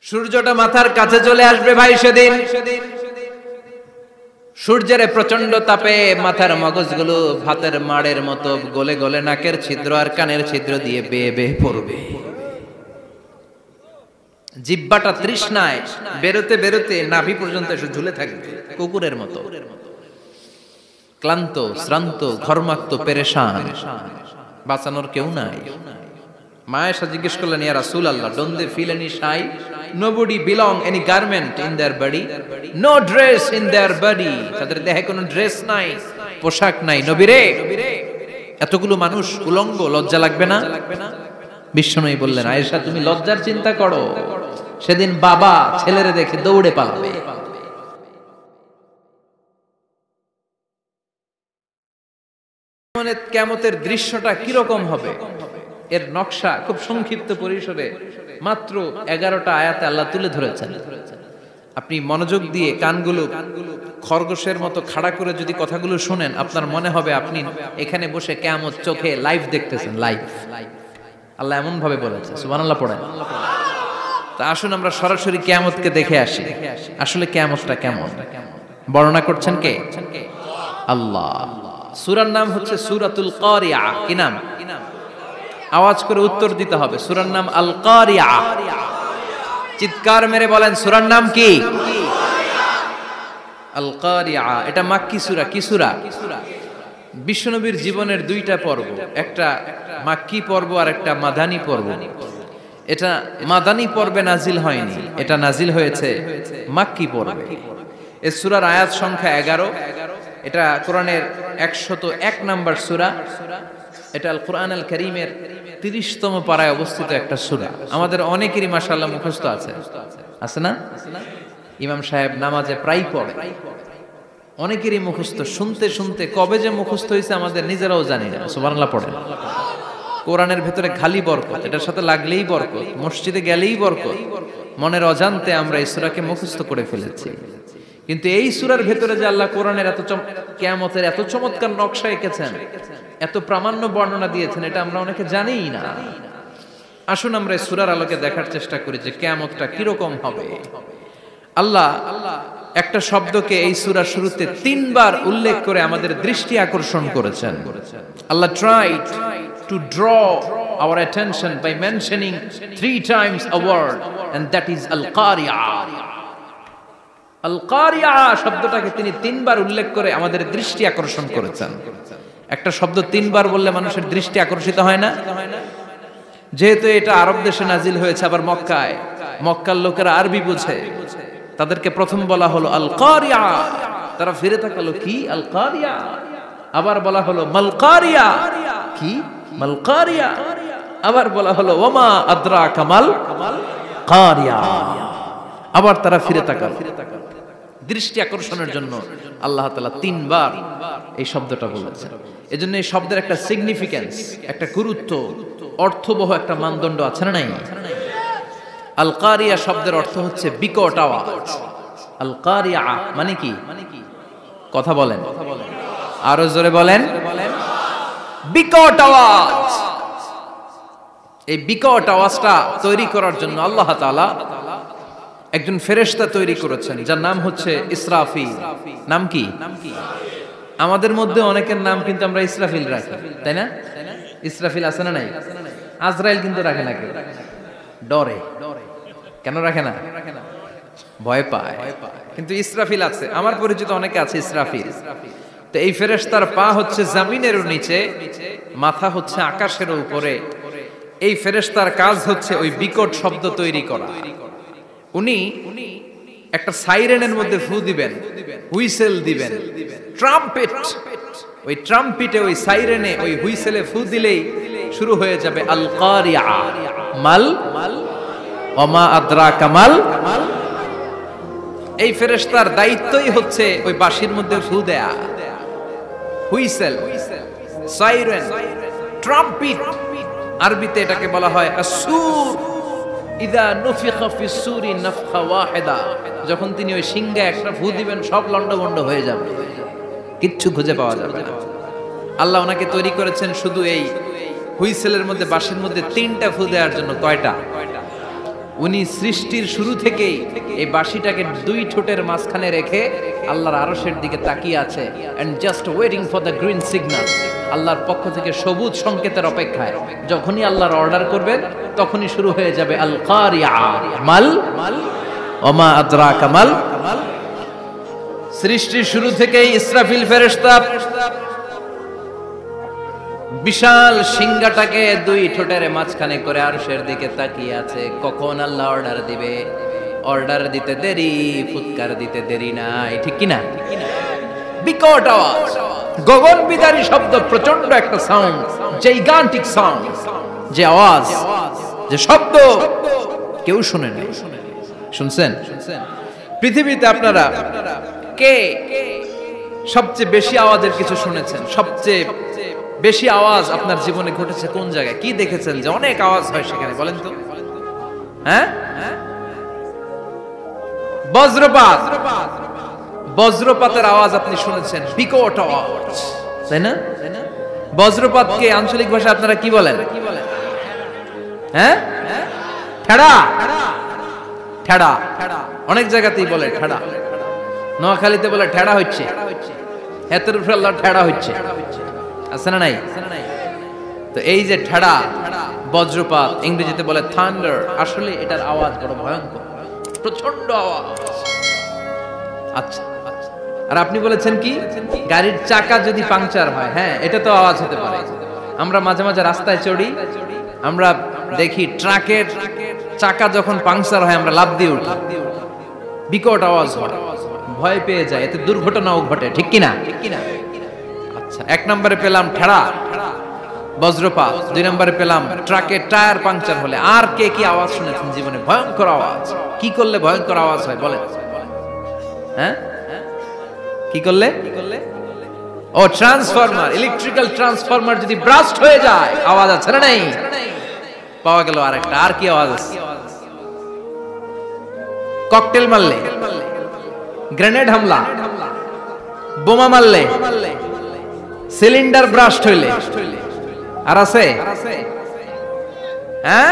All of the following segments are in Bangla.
সূর্যটা মাথার কাছে চলে আসবে ভাই সেদিন। সূর্যের প্রচন্ড তাপে মাথার মগজগুলো ভাতের মাড়ের মতো গলে গলে নাকের ছিদ্র আর কানের ছিদ্র দিয়ে বেয়ে বেয়ে পড়বে। জিহ্বাটা তৃষ্ণায় বেরোতে বেরোতে নাভি পর্যন্ত এসে ঝুলে থাকবে কুকুরের মতো, ক্লান্ত শ্রান্ত ঘর্মাক্ত পেরেশান, বাঁচানোর কেউ নাই। মায়েশা জিজ্ঞেস করলেন, ইয়া রাসূলুল্লাহ, don't they feel any shy? Nobody belong any garment in their body, no dress in their body. তাদের দেহে কোনো ড্রেস নাই, পোশাক নাই। নবী রে, এতগুলো মানুষ উলঙ্গ, লজ্জা লাগবে না? বিশ্বনবী বললেন, আয়েশা তুমি লজ্জার চিন্তা করো, সেদিন বাবা ছেলেরে দেখে দৌড়ে পালাবে। কিয়ামতের দৃশ্যটা কিরকম হবে এর নকশা খুব সংক্ষিপ্ত পরিসরে মাত্র 11টা আয়াতে আল্লাহ তুলে ধরেছেন। আপনি মনোযোগ দিয়ে কানগুলো খরগোশের মতো খাড়া করে যদি কথাগুলো শুনেন, আপনার মনে হবে আপনি এখানে বসে কিয়ামত চোখে লাইভ দেখতেছেন। লাইভ আল্লাহ এমন ভাবে বলেছে, সুবহানাল্লাহ পড়েন। তা আসুন আমরা সরাসরি কিয়ামতকে দেখে আসি। আসলে কিয়ামতটা কেমন বর্ণনা করছেন কে? আল্লাহ। সূরার নাম হচ্ছে সূরাতুল কারিয়া। কি নাম? আওয়াজ করে উত্তর দিতে হবে। সূরার নাম আল কারিয়া। চিৎকার মেরে বলেন, সূরার নাম কি? আল কারিয়া। এটা মাক্কি সূরা। কি সূরা? বিশ্বনবীর জীবনের দুইটা পর্ব, একটা মাক্কি পর্ব আর একটা মাদানী পর্ব। এটা মাদানী পর্বে নাজিল হয়নি, এটা নাজিল হয়েছে মাক্কি পর্বে। এই সূরার আয়াত সংখ্যা 11। এটা কোরআনের 101 নম্বর সূরা। এটা আল কোরআন আল কারীমের 30তম পারায় অবস্থিত একটা সূরা। আমাদের অনেকেরই মাশাআল্লাহ মুখস্থ আছে, আছে না? ইমাম সাহেব নামাজে প্রায় পড়ে, অনেকেরই মুখস্থ। শুনতে শুনতে কবে যে মুখস্থ হয়েছে আমাদের নিজেরাও জানি না। সুবহানাল্লাহ পড়েন। কোরআনের ভেতরে খালি বরকত, এটার সাথে লাগলেই বরকত, মসজিদে গেলেই বরকত। মনের অজান্তে আমরা এই সূরাকে মুখস্থ করে ফেলেছি। কিন্তু এই সূরার ভেতরে যে আল্লাহ কোরআনের কিয়ামতের এত চমৎকার নকশা এঁকেছেন, এত প্রামাণ্য বর্ণনা দিয়েছেন, এটা আমরা অনেকে জানিই না। আসুন আমরা এই সূরার আলোকে দেখার চেষ্টা করি যে কিয়ামতটা কিরকম হবে। আল্লাহ একটা শব্দকে এই সূরার শুরুতে 3 বার উল্লেখ করে আমাদের দৃষ্টি আকর্ষণ করেছেন। আল্লাহ tried to draw our attention by mentioning 3 times a word, and that is al-qari'ah. আল-কারিয়া শব্দটাকে তিনি 3 বার উল্লেখ করে আমাদের দৃষ্টি আকর্ষণ করেছেন। একটা শব্দ 3 বার বললে মানুষের দৃষ্টি আকর্ষিত হয় না? যেহেতু এটা আরব দেশে নাজিল হয়েছে, আবার মক্কায়, মক্কার লোকেরা আরবি বুঝে, তাদেরকে প্রথম বলা হলো আল-কারিয়া। তারা ফিরে তাকালো, কি আল-কারিয়া? আবার বলা হলো মাল-কারিয়া। কি মাল-কারিয়া? আবার বলা হলো ওমা আদরাকা মাল-কারিয়া। আবার তারা ফিরে তাকালো। দৃষ্টি আকর্ষণের জন্য আল্লাহ তাআলা 3 বার এই শব্দটা বলেছেন। এজন্য এই শব্দের একটা সিগনিফিকেন্স, একটা গুরুত্ব, অর্থবহ একটা মানদণ্ড আছে না নাই? আল কারিয়া শব্দের অর্থ হচ্ছে বিকট আওয়াজ। আল কারিয়া মানে কি? কথা বলেন, আরো জোরে বলেন। বিকট আওয়াজ। এই বিকট আওয়াজটা তৈরি করার জন্য আল্লাহ তাআলা একজন ফেরেশতা তৈরি করেছেন, যার নাম হচ্ছে ইসরাফিল। নাম কি? আমাদের মধ্যে অনেকের নাম কিন্তু আমরা ইসরাফিল রাখি, তাই না? ইসরাফিল আছে না নাই? আজরাইল কিন্তু রাখে না কেউ, ডরে। কেন রাখে না? ভয় পায়। কিন্তু ইসরাফিল আছে, আমার পরিচিত অনেকে আছে ইসরাফিল। তো এই ফেরেশতার পা হচ্ছে জমিনের নিচে, মাথা হচ্ছে আকাশের উপরে। এই ফেরেশতার কাজ হচ্ছে ওই বিকট শব্দ তৈরি করা। উনি একটা সাইরেনের মধ্যে ফু দিবেন, হুইসেল দিবেন, ট্রাম্পেট। ওই ট্রাম্পিটে, ওই সাইরেনে, ওই হুইসেলে ফু দিলেই শুরু হয়ে যাবে আল কারিয়া। মাল ওমা আদরাকা মাল। এই ফেরেশতার দায়িত্বই হচ্ছে ওই বাঁশির মধ্যে ফু দেয়া। Whistle, siren, trumpet. আরবিতে এটাকে বলা হয় আসুর। ইদা নুফিখা ফিস সূরি নাফখা ওয়াহিদা। যখন তিনি ওই সিংহে একটা ফু দিবেন, সব লন্ডভন্ড হয়ে যাবে, কিচ্ছু খুঁজে পাওয়া যাবে না। আল্লাহ ওনাকে তৈরি করেছেন শুধু এই হুইসেলের মধ্যে, বাঁশির মধ্যে 3টা ফু দেওয়ার জন্য। কয়টা? উনি সৃষ্টির শুরু থেকেই এই বাঁশিটাকে দুই ঠোঁটের মাঝখানে রেখে আল্লাহর আরশের দিকে তাকিয়ে আছে and just waiting for the green signal. আল্লাহর পক্ষ থেকে সবুজ সংকেতের অপেক্ষায়। যখনই আল্লাহর অর্ডার করবেন তখনই শুরু হয়ে যাবে আল কারিয়া মাল ওমা আদরাকা মাল। সৃষ্টির শুরু থেকেই ইসরাফিল ফেরেশতা বিশাল সিংহাটাকে দুই ঠোঁটের মাঝখানে করে আরশের দিকে তাকিয়ে আছে, কখন আল্লাহ অর্ডার দিবে। অর্ডার দিতে দেরি, ফুৎকার দিতে দেরি নাই, ঠিক কিনা? বিকট আওয়াজ, গগন বিদারী শব্দ, প্রচন্ড একটা সাউন্ড, জাইগান্টিক সাউন্ড, যে আওয়াজ, যে শব্দ কেউ শুনে নাই। শুনছেন? পৃথিবীতে আপনারা কে সবচেয়ে বেশি আওয়াজের কিছু শুনেছেন? সবচেয়ে বেশি আওয়াজ আপনার জীবনে ঘটেছে কোন জায়গায়? কি দেখেছেন যে অনেক আওয়াজ হয় সেখানে? বলেন তো। হ্যাঁ, বজ্রপাত। বজ্রপাতের আওয়াজ আপনি শুনেছেন, বিকট আওয়াজ, তাই না? বজ্রপাতকে আঞ্চলিক ভাষায় আপনারা কি বলেন? হ্যাঁ, ঠেড়া। ঠেড়া অনেক জায়গাতেই বলে ঠেড়া। নোয়াখালীতে বলে ঠেড়া হচ্ছে, হেতের উপরে আল্লাহ ঠেড়া হচ্ছে, আছে না নাই? তো এই যে ঠেড়া, বজ্রপাত, ইংরেজিতে বলে থান্ডার, আসলে এটার আওয়াজ বড় ভয়ঙ্কর, প্রচন্ড আওয়াজ। আচ্ছা, আর আপনি বলেছেন কি, গাড়ির চাকা যদি পাংচার হয়, হ্যাঁ এটা তো আওয়াজ হতে পারে। আমরা মাঝে মাঝে রাস্তায় চড়ি, আমরা দেখি ট্রাকের চাকা যখন পাংচার হয় আমরা লাফ দিয়ে উঠি, বিকট আওয়াজ হয়, ভয় পেয়ে যায়, এতে দুর্ঘটনাও ঘটে, ঠিক কিনা? আচ্ছা, এক নম্বরে পেলাম ঠেড়া, বজ্রপাত। দুই নম্বরে পেলাম ট্রাকের টায়ার পাংচার হলে। আর কে কি আওয়াজ শুনেছেন জীবনে? ভয়ঙ্কর আওয়াজ। কি করলে ভয়ঙ্কর আওয়াজ হয় বলেন? হ্যাঁ, কি করলে? ও ট্রান্সফরমার, ইলেকট্রিক্যাল ট্রান্সফরমার যদি ব্রাস্ট হয়ে যায় আওয়াজ আছে না নাই? পাওয়া গেল আরেকটা। আর কি আওয়াজ আছে? ককটেল মারলে, গ্রেনেড হামলা, বোমা মারলে, সিলিন্ডার ব্রাস্ট হইলে। আর আছে? হ্যাঁ,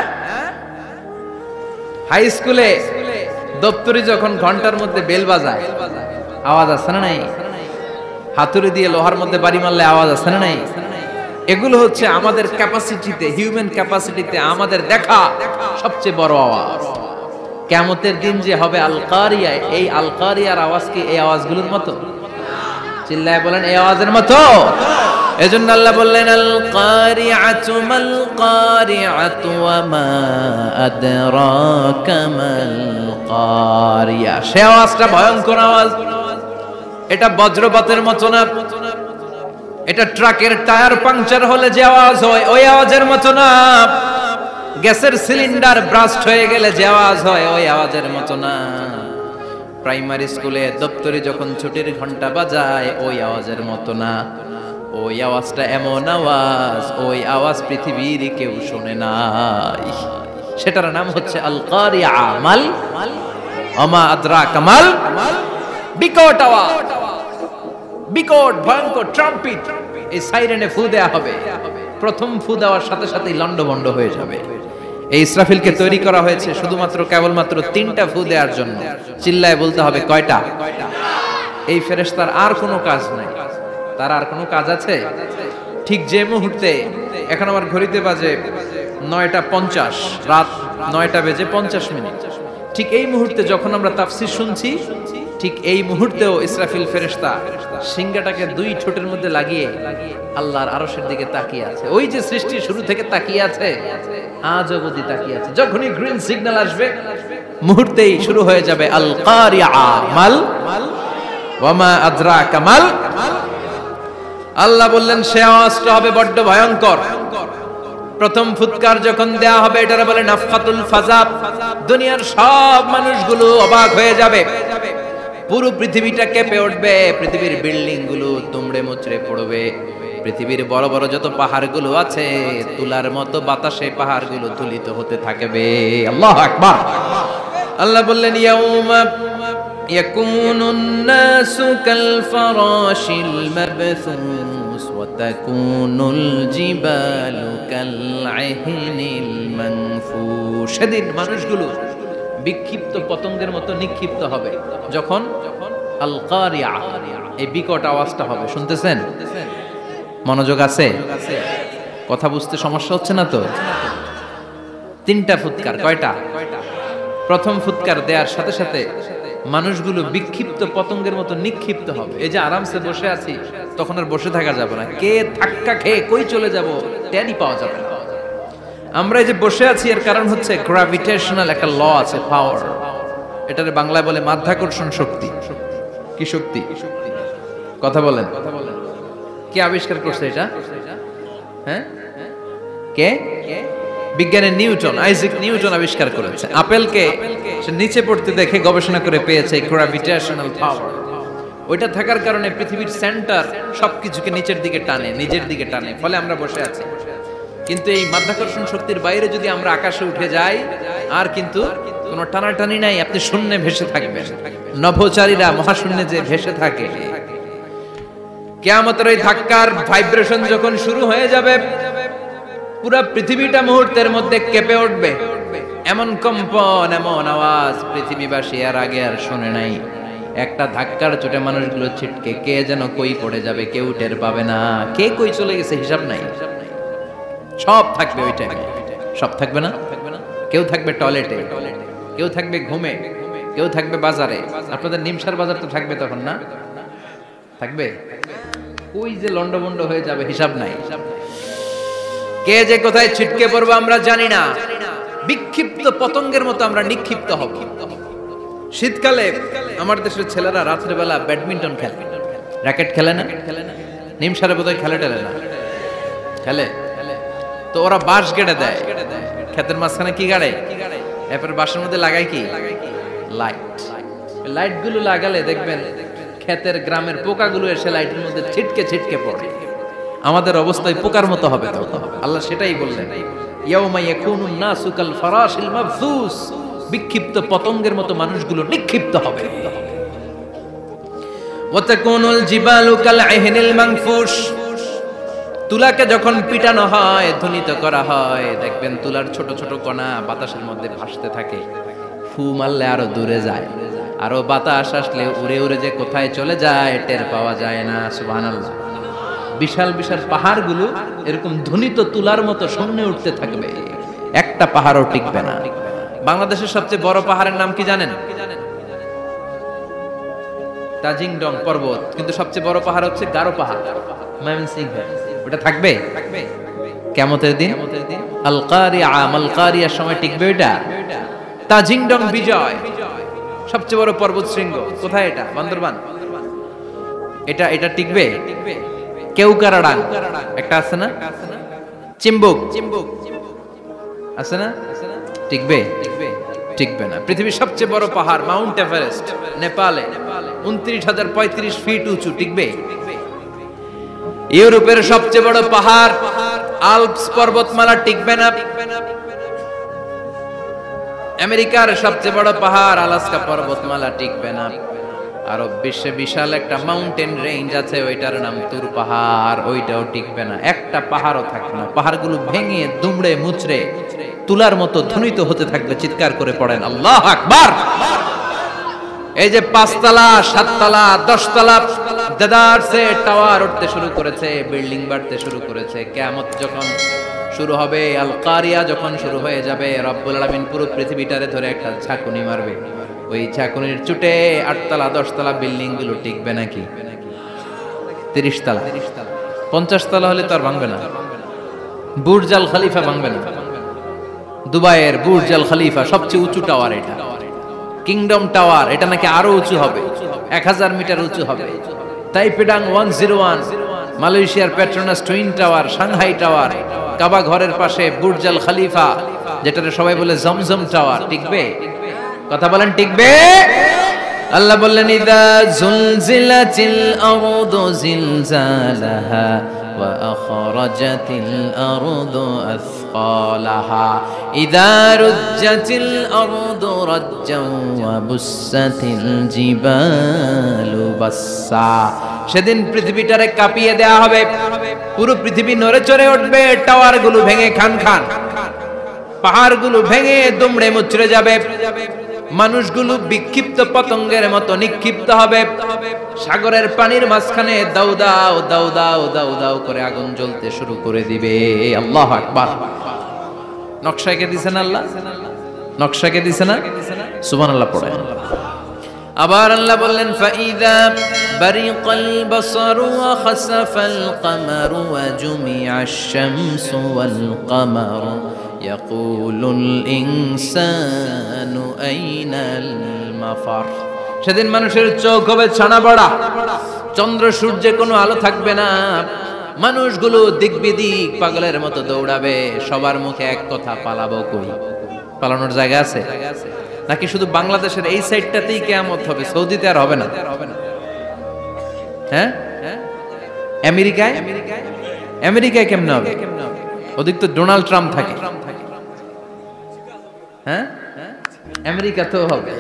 হাই স্কুলে দপ্তরি যখন ঘন্টার মধ্যে বেল বাজায় আওয়াজ আছে না নাই? হাতুড়ি দিয়ে লোহার মধ্যে বাড়ি মারলে আওয়াজ আছে না নাই? এগুলো হচ্ছে আমাদের ক্যাপাসিটিতে, হিউম্যান ক্যাপাসিটিতে আমাদের দেখা সবচেয়ে বড় আওয়াজ। কিয়ামতের দিন যে হবে আল কারিয়া, এই আল কারিয়ার আওয়াজ কি এই আওয়াজগুলোর মতো? চিল্লায় বলেন, এই আওয়াজের মতো। এজন্য আল্লাহ বললেন আল কারিআতু মাল কারিআতু ওয়া মা আদরাকা মাল কারিয়া। সে আওয়াজটা ভয়ঙ্কর আওয়াজ। এটা বজ্রপাতের মতো না, এটা ট্রাকের টায়ার পাংচার হলে যে আওয়াজ হয় ওই আওয়াজের মতো না, গ্যাসের সিলিন্ডার ব্রাস্ট হয়ে গেলে যে আওয়াজ হয় ওই আওয়াজের মতো না, প্রাইমারি স্কুলে দপ্তরে যখন ছুটির ঘন্টা বাজায় ওই আওয়াজের মতো না। ওই আওয়াজটা এমন আওয়াজ, ওই আওয়াজ পৃথিবীর কেউ শোনে নাই। সেটার নাম হচ্ছে আল কারিয়া মাল ওমা আদরাকা মাল। বিকট আওয়াজ, বিকট ভয়ঙ্কর ট্রাম্পিট। এই সাইরেনে ফু দেয়া হবে, প্রথম ফু দেওয়ার সাথে সাথেই লন্ডভন্ড হয়ে যাবে। এই ইসরাফিলকে তৈরি করা হয়েছে শুধুমাত্র কেবলমাত্র 3টা ফু দেওয়ার জন্য। চিল্লায় বলতে হবে কয়টা? এই ফেরেশতার আর কোনো কাজ নাই। তার আর কোনো কাজ আছে? ঠিক যে মুহূর্তে, এখন আমার ঘড়িতে বাজে 9:50, রাত 9:50, ঠিক এই মুহূর্তে যখন আমরা তাফসীর শুনছি, ঠিক এই মুহূর্তেও ইসরাফিল ফেরেশতা সিংহাটাকে দুই ঠোঁটের মধ্যে লাগিয়ে আল্লাহর আরশের দিকে তাকিয়ে আছে। ওই যে সৃষ্টির শুরু থেকে তাকিয়ে আছে, আজ অবধি তাকিয়ে আছে। যখনই গ্রিন সিগন্যাল আসবে মুহূর্তেই শুরু হয়ে যাবে আল কারিয়া মাল ওয়া মা আদরাকা মাল। আল্লাহ বললেন সে আওয়াজটা হবে বড্ড ভয়ঙ্কর। প্রথম ফুৎকার যখন দেয়া হবে এটারে বলে নাফখাতুল ফাজা। দুনিয়ার সব মানুষগুলো অবাক হয়ে যাবে, পুরো পৃথিবীটা কেঁপে উঠবে, পৃথিবীর বিল্ডিং গুলো দুমড়ে মুচড়ে পড়বে, পৃথিবীর বড় বড় যত পাহাড়গুলো আছে তুলার মতো বাতাসে পাহাড়গুলো তুলিত হতে থাকবে। আল্লাহু আকবার। আল্লাহ বললেন ইয়াউমা ইয়াকুনুন নাসু কাল ফারাশিল মাবথুস ওয়া তাকুনুল জিবালু কাল আহিনিল মানফুশ। সেদিন মানুষগুলো বিক্ষিপ্ত পতঙ্গের মতো নিক্ষিপ্ত হবে যখন আল কারিয়া, এই বিকট আওয়াজটা হবে। শুনতেছেন? মনোযোগ আছে? কথা বুঝতে সমস্যা হচ্ছে না তো? তিনটা ফুৎকার। কয়টা? প্রথম ফুৎকার দেওয়ার সাথে সাথে মানুষগুলো বিক্ষিপ্ত পতঙ্গের মতো নিক্ষিপ্ত হবে। এই যে আরামসে বসে আছি, তখন আর বসে থাকা যাবে না। কে ধাক্কা খেয়ে কই চলে যাব টেরই পাওয়া যাবে না। আমরা এই যে বসে আছি এর কারণ হচ্ছে গ্র্যাভিটেশনাল একটা ল আছে, পাওয়ার। এটারে বাংলায় বলে মাধ্যাকর্ষণ শক্তি। কি শক্তি? কথা বলেন। কে আবিষ্কার করছে এটা? হ্যাঁ, কে? বিজ্ঞানের নিউটন, আইজাক নিউটন আবিষ্কার করেছে। আপেলকে সে নিচে পড়তে দেখে গবেষণা করে পেয়েছে গ্র্যাভিটেশনাল পাওয়ার। ওইটা থাকার কারণে পৃথিবীর সেন্টার সবকিছুকে নিচের দিকে টানে, নিজের দিকে টানে, ফলে আমরা বসে আছি। কিন্তু এই মাধ্যাকর্ষণ শক্তির বাইরে যদি আমরা আকাশে উঠে যাই, আর কিন্তু কোনো টানাটানি নাই, আপনি শূন্যে ভেসে থাকবেন। নভোচারীরা মহাশূন্যে যে ভেসে থাকে, কিয়ামতের ওই ধাক্কার ভাইব্রেশন যখন শুরু হয়ে যাবে, পুরা পৃথিবীটা মুহূর্তের মধ্যে কেঁপে উঠবে। এমন কম্পন, এমন আওয়াজ পৃথিবীবাসী আর আগে আর শোনে নাই। একটা ধাক্কার চোটে মানুষগুলো ছিটকে কে যেন কই পড়ে যাবে, কেউ টের পাবে না। কে কই চলে গেছে হিসাব নাই। সব থাকবে ওই টাইমে। সব থাকবে না? কেউ থাকবে টয়লেটে, কেউ থাকবে ঘুমে, কেউ থাকবে বাজারে। আপনাদের নিমসার বাজার তো থাকবে তখন, না থাকবে? ওই যে লন্ডভন্ড হয়ে যাবে, হিসাব নাই। কে যে কোথায় ছিটকে পড়বো আমরা জানি না। বিক্ষিপ্ত পতঙ্গের মতো আমরা নিক্ষিপ্ত হব। শীতকালে আমার দেশের ছেলেরা রাত্রেবেলা ব্যাডমিন্টন খেলে, র্যাকেট খেলে না? নিমসারে বোধহয় খেলে টেলে না, খেলে তো। ওরা বাঁশ গেড়ে দেয় ক্ষেতের মাঝখানে। কি গাড়ে? এরপর বাঁশের মধ্যে লাগায় কি? লাইট। লাইট গুলো লাগালে দেখবেন ক্ষেতের গ্রামের পোকাগুলো এসে লাইটের মধ্যে ছিটকে ছিটকে পড়ে। আমাদের অবস্থায় পোকার মতো হবে তখন। আল্লাহ সেটাই বললেন, ইয়াউমা ইয়াকুনুন নাসু কাল ফারাশিল মাবসুস। বিক্ষিপ্ত পতঙ্গের মতো মানুষগুলো নিক্ষিপ্ত হবে। ওয়া তাকুনুল জিবালু কাল আহিনিল মানফুশ। তুলাকে যখন পিটানো হয়, ধ্বনিত করা হয়, দেখবেন তুলার ছোট ছোট কণা বাতাসের মধ্যে ভাসতে থাকে। ফু মারলে আরো দূরে যায়, আরো বাতাস আসলে উড়ে উড়ে যে কোথায় চলে যায় টের পাওয়া যায় না। সুবহানাল্লাহ। বিশাল বিশাল পাহাড়গুলো এরকম ধ্বনিত তুলার মতো সামনে উঠতে থাকবে, একটা পাহাড়ও টিকবে না। বাংলাদেশের সবচেয়ে বড় পাহাড়ের নাম কি জানেন? তাজিংডং পর্বত। কিন্তু সবচেয়ে বড় পাহাড় হচ্ছে গারো পাহাড়, ময়মনসিংহ। ওটা থাকবে কিয়ামতের দিন। আল কারিয়া, মাল কারিয়ার সময় টিকবে ওটা। তাজিংডং বিজয়, সবচেয়ে বড় পর্বত শৃঙ্গ। কোথায় এটা? বান্দরবান। এটা টিকবে? কেউকারাডাং একটা আছে না? চিম্বুক আছে না? টিকবে? টিকবে না। পৃথিবীর সবচেয়ে বড় পাহাড় মাউন্ট এভারেস্ট নেপালে 29,035 ফিট উঁচু, টিকবে? ইউরোপের সবচেয়ে বড় পাহাড় আল্পস পর্বতমালা টিকবে না। আমেরিকার সবচেয়ে বড় পাহাড় আলাস্কা পর্বতমালা টিকবে না। আরব বিশ্বে বিশাল একটা মাউন্টেন রেঞ্জ আছে, ওইটার নাম তুর পাহাড়, ওইটাও টিকবে না। একটা পাহাড়ও থাকবে না। পাহাড়গুলো ভেঙে দুমড়ে মুচড়ে তুলার মতো ধ্বনিত হতে থাকবে। চিৎকার করে পড়েন আল্লাহু আকবার। এই যে 5 তলা, 7 তলা, 10 তলা দেদারসে টাওয়ার উঠতে শুরু করেছে, বিল্ডিং বাড়তে শুরু করেছে। কিয়ামত যখন শুরু হবে, আল কারিয়া যখন শুরু হয়ে যাবে, রব্বুল আলামিন পুরো পৃথিবীটারে ধরে একটা ঝাঁকুনি মারবে। ওই ঝাঁকুনির চুটে 8 তলা 10 তলা বিল্ডিং গুলো টিকবে নাকি? 30 তলা 50 তলা হলে তো আর ভাঙবে না। বুর্জ আল খলিফা ভাঙবে না। দুবাইয়ের বুর্জ আল খলিফা সবচেয়ে উঁচু টাওয়ার এটা। কিংডম টাওয়ার, এটা নাকি আরো উঁচু হবে, 1000 মিটার উঁচু হবে। তাইপেডাং 101, মালয়েশিয়ার Petronas twin tower, Shanghai tower, কাবা ঘরের পাশে বুর্জ আল খলিফা, যেটাকে সবাই বলে জমজম টাওয়ার, টিকবে? কথা বলেন, টিকবে? আল্লাহ বললেন, ইযা জুলজিলাতিল আরদু জিলজালাহা ওয়া আখরাজাতিল আরদু আসকালাহা ইযা রুজ্জাতিল আরদু রাজ্জান ওয়া বুসাতিল জিবালু বাসসা। সেদিন পৃথিবীটারে কাঁপিয়ে দেয়া হবে, পুরো পৃথিবী নড়ে চড়ে উঠবে, টাওয়ারগুলো ভেঙে খান খান, পাহাড়গুলো ভেঙে দুমড়ে মুচড়ে যাবে। মানুষগুলো বিক্ষিপ্ত পতঙ্গের মতো নিক্ষিপ্ত হবে। সাগরের পানির মাঝখানে দাউ দাউ দাউ দাউ দাউ দাউ করে আগুন জ্বলতে শুরু করে দিবে। আল্লাহু আকবার। নকশা কে দিছেন আল্লাহ? নকশা কে দিছেন না? সুবহানাল্লাহ পড়েন। আবার আল্লাহ বললেন ফাইদা বারিকাল বাসারু ওয়া খাসাফাল কামারু ওয়া জুমিআশ শামসু ওয়াল কামারু ইয়াকুলুল ইনসানু আইনাল মাফার। সেদিন মানুষের চোখ হবে ছানা বড়া, চন্দ্র সূর্যে কোনো আলো থাকবে না, মানুষগুলো দিক বিদিক পাগলের মতো দৌড়াবে, সবার মুখে এক কথা, পালাবো কই? পালানোর জায়গা আছে নাকি শুধু বাংলাদেশের এই সাইডটাতেই কিয়ামত হবে, সৌদিতে আর হবে না? হ্যাঁ, আমেরিকায় আমেরিকায় কেমনে হবে? ওদিক তো ডোনাল্ড ট্রাম্প থাকে। হ্যাঁ, আমেরিকাতেও হবে,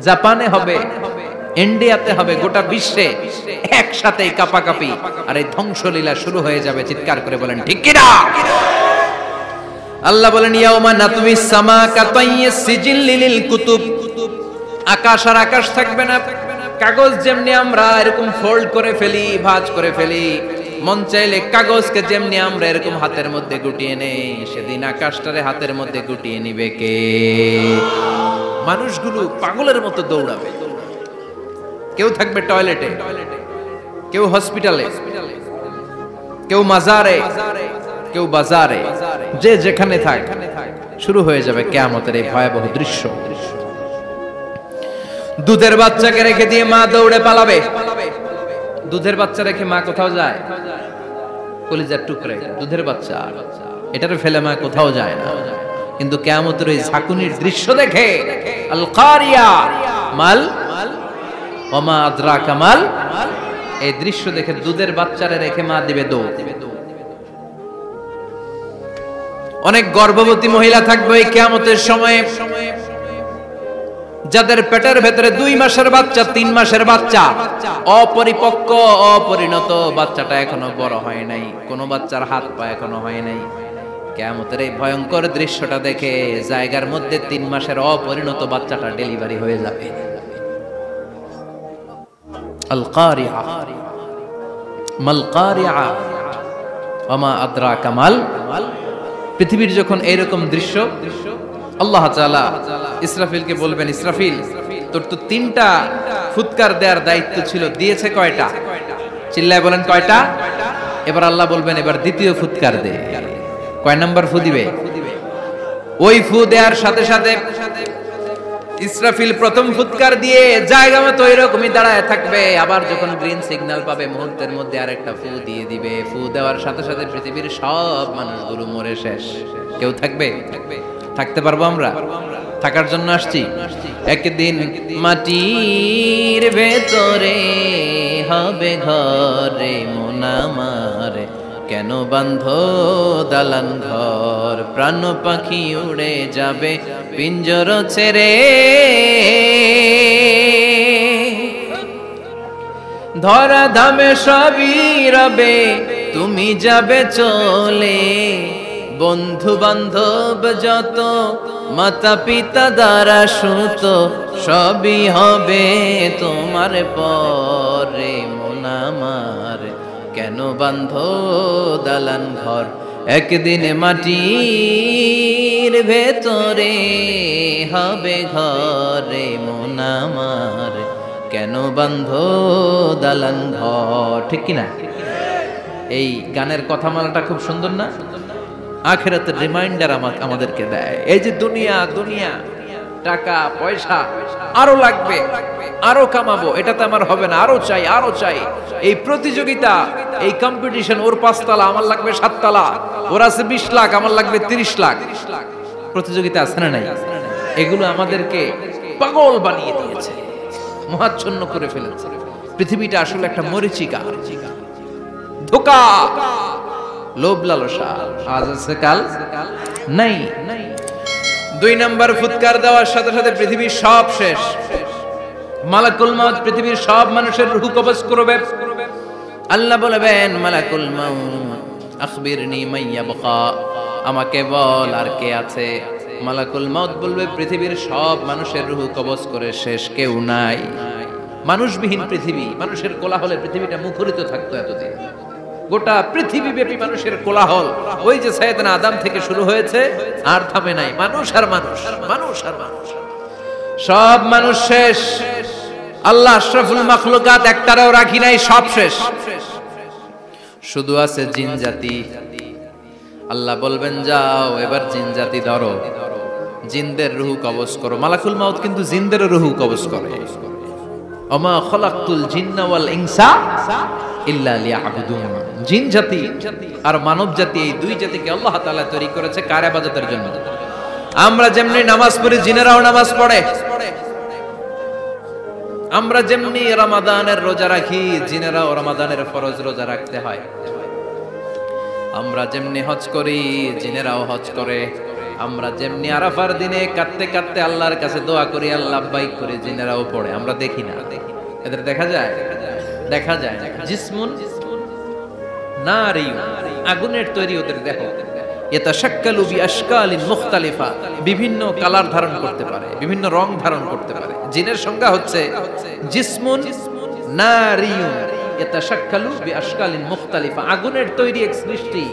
জাপানে হবে, ইন্ডিয়াতে হবে, গোটা বিশ্বে একসাথে কাপাকাপি আর এই ধ্বংসলীলা শুরু হয়ে যাবে। চিৎকার করে বলেন ঠিক কিনা? আল্লাহ বলেন ইয়াউমা নাতমিস সামা কাতাইয়িস সিজিল লিল কুতুব। আকাশ আর আকাশ থাকবে না। কাগজ যেমনি আমরা এরকম ফোল্ড করে ফেলি, ভাঁজ করে ফেলি, মন চাইলে কাগজকে যেমনি আমরা এরকম হাতের মধ্যে গুটিয়ে নেই, সেদিন আকাশটারে হাতের মধ্যে গুটিয়ে নিবে কে? মানুষগুলো পাগলের মতো দৌড়াবে। কেউ থাকবে টয়লেটে, কেউ হসপিটালে, কেউ মাজারে, কেউ বাজারে, যে যেখানে থাক, শুরু হয়ে যাবে কিয়ামতের এই ভয়াবহ দৃশ্য। দুধের বাচ্চাকে রেখে দিয়ে মা দৌড়ে পালাবে। দুধের বাচ্চা রেখে মা কোথাও যায়? কলিজার টুকরে দুধের বাচ্চা, এটারে ফেলে মা কোথাও যায় না। কিন্তু কিয়ামতের এই ঝাঁকুনির দৃশ্য দেখে আল কারিয়া মাল ওয়া মা আদরাকা মাল, এই দৃশ্য দেখে দুধের বাচ্চারে রেখে মা দিবে দৌড়। অনেক গর্ভবতী মহিলা থাকবে এই কিয়ামতের সময়ে, যাদের পেটের ভেতরে 2 মাসের বাচ্চা, 3 মাসের বাচ্চা, অপরিপক্ক অপরিণত, বাচ্চাটা এখনো বড় হয় নাই, কোন বাচ্চার হাত পা এখনো হয় নাই। কিয়ামতের এই ভয়ঙ্কর দৃশ্যটা দেখে জায়গার মধ্যে 3 মাসের অপরিণত বাচ্চাটা ডেলিভারি হয়ে যাবে। আল কারিয়া মাল কারিয়া ওয়া মা আদরাকা মাল। পৃথিবীর যখন এরকম দৃশ্য, আল্লাহ তাআলা ইসরাফিলকে বলবেন, ইসরাফিল তোর তো 3টা ফুৎকার দেওয়ার দায়িত্ব ছিল, দিয়েছে কয়টা? চিল্লায় বলেন কয়টা? এবার আল্লাহ বলবেন এবার দ্বিতীয় ফুৎকার দে। কয় নাম্বার ফু দিবে? ওই ফু দেওয়ার সাথে সাথে ইসরাফিল প্রথম ফুৎকার দিয়ে জায়গা মতো এরকমই দাঁড়ায় থাকবে। আবার যখন গ্রিন সিগন্যাল পাবে মুহূর্তের মধ্যে আরেকটা ফু দিয়ে দিবে। ফু দেওয়ার সাথে সাথে পৃথিবীর সব মানুষগুলো মরে শেষ। কেউ থাকবে? থাকতে পারবো আমরা? থাকার জন্য আসছি। একদিন মাটির ভেতরে হবে ঘরে মন আমার, কেন বাঁধো দালান ঘর, প্রাণ পাখি উড়ে যাবে পিঞ্জর ছেড়ে, ধরা ধামে সবই রবে তুমি যাবে চলে, বন্ধু বান্ধব যত মাতা পিতা দ্বারা সুত সবই হবে তোমার পরে মন আমার, কেন বাঁধো দালান ঘর, একদিন মাটির ভেতরে হবে ঘরে মন আমার, কেন বাঁধো দালান ঘর। ঠিক কিনা? এই গানের কথামালাটা খুব সুন্দর না? আখিরাতের রিমাইন্ডার আমাদেরকে দেয়। এই যে দুনিয়া দুনিয়া, টাকা পয়সা আরো লাগবে, আরো কামাবো, এটাতে আমার হবে না, আরো চাই আরো চাই। এই প্রতিযোগিতা, এই কম্পিটিশন, ওর 5 তলা আমার লাগবে 7 তলা, ওর আছে 20 লাখ আমার লাগবে 30 লাখ, প্রতিযোগিতা আছে না নাই? এগুলো আমাদেরকে পাগল বানিয়ে দিয়েছে, মহাচ্ছন্ন করে ফেলেছে। পৃথিবীটা আসলে একটা মরিচিকা, ধোঁকা, লোভ লালসা, আজ আছে কাল নাই। 2 নাম্বার ফুৎকার দেওয়ার সাথে সাথে পৃথিবীর সব শেষ। মালাকুল মাউত পৃথিবীর সব মানুষের রূহ কবজ করবে। আল্লাহ বলবেন মালাকুল মাউত আখবিরনি মাইয়াবকা, আমাকে বল আর কে আছে। মালাকুল মাউত বলবে পৃথিবীর সব মানুষের রূহ কবজ করে শেষ কেউ নাই। মানুষবিহীন পৃথিবী, মানুষের কোলাহলে পৃথিবীটা মুখরিত থাকতো এতদিন। গোটা পৃথিবী ব্যাপী মানুষের কোলাহল, ওই যে সাইয়েদনা আদম থেকে শুরু হয়েছে আর থামে নাই। মানুষ আর মানুষ, মানুষ আর মানুষ, সব মানুষ শেষ। আল্লাহ আশরাফুল মাখলুকাত একটারও রাখি নাই, সব শেষ। শুধু আছে জিন জাতি। আল্লাহ বলবেন যাও এবার জিন জাতি ধরো, জিনদের রূহ কবজ করো। মালাকুল মাউত কিন্তু জিনদের রূহ কবজ করে। ওমা খলাকতুল জিন্না ওয়াল ইনসা ইল্লা লিয়াবুদুন। জিন জাতি আর মানব জাতি, এই দুই জাতিকে আল্লাহ তাআলা তৈরি করেছে কার ইবাদতের জন্য। আমরা যেমনি নামাজ পড়ি, জিনেরাও নামাজ পড়ে। আমরা যেমনি রমাদানের রোজা রাখি, জিনেরাও রমাদানের ফরজ রোজা রাখতে হয়। আমরা যেমনি হজ করি, জিনেরাও হজ করে। আমরা যেমনি আরাফার দিনে কাঁদতে কাঁদতে আল্লাহর কাছে দোয়া করি, আল্লাহ লাব্বাইক করে, জিনেরাও পড়ে। আমরা দেখি না, এদের দেখা যায়? দেখা যায় না। জিসমুন নারিয়ুন, আগুনের তৈরি ওদের দেহ। ইয়াতাশাক্কালু বিআশকালিন মুখতালিফা, বিভিন্ন কালার ধারণ করতে পারে, বিভিন্ন রং ধারণ করতে পারে। জিনের সংজ্ঞা হচ্ছে জিসমুন নারিয়ুন ইয়াতাশাক্কালু বিআশকালিন মুখতালিফা, আগুনের তৈরি এক সৃষ্টি।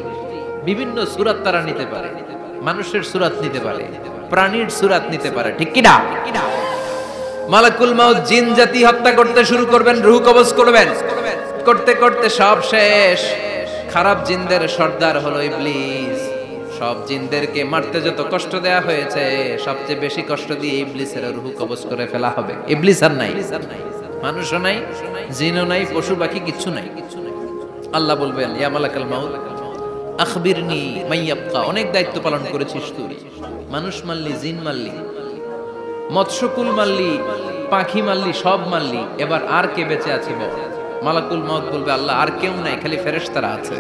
বিভিন্ন সূরত তারা নিতে পারে, মানুষের সূরত নিতে পারে, প্রাণীর সূরত নিতে পারে, ঠিক কি না? মালাকুল মাউত জিন জাতি হত্যা করতে শুরু করবেন, রূহ কবজ করবেন। করতে করতে সব শেষ। খারাপ জিনদের সর্দার হলো ইবলিস। সব জিনদেরকে মারতে যত কষ্ট দেয়া হয়েছে, সবচেয়ে বেশি কষ্ট দিয়ে ইবলিসের রূহ কবজ করে ফেলা হবে। ইবলিস আর নাই, মানুষও নাই, জিনও নাই, পশু পাখি কিচ্ছু নাই। আল্লাহ বলবেন ইয়া মালাকাল মাউত আখবিরনি মাইয়াবকা, অনেক দায়িত্ব পালন করেছিস তুই। মানুষ মারলি, জিন মারলি, মৎস্যকুল মারলি, পাখি মারলি, সব মারলি, এবার আর কে বেঁচে আছে বল? মালাকুল মাউত বলবে আল্লাহ আর কেউ নাই, খালি ফেরেশতারা আছে।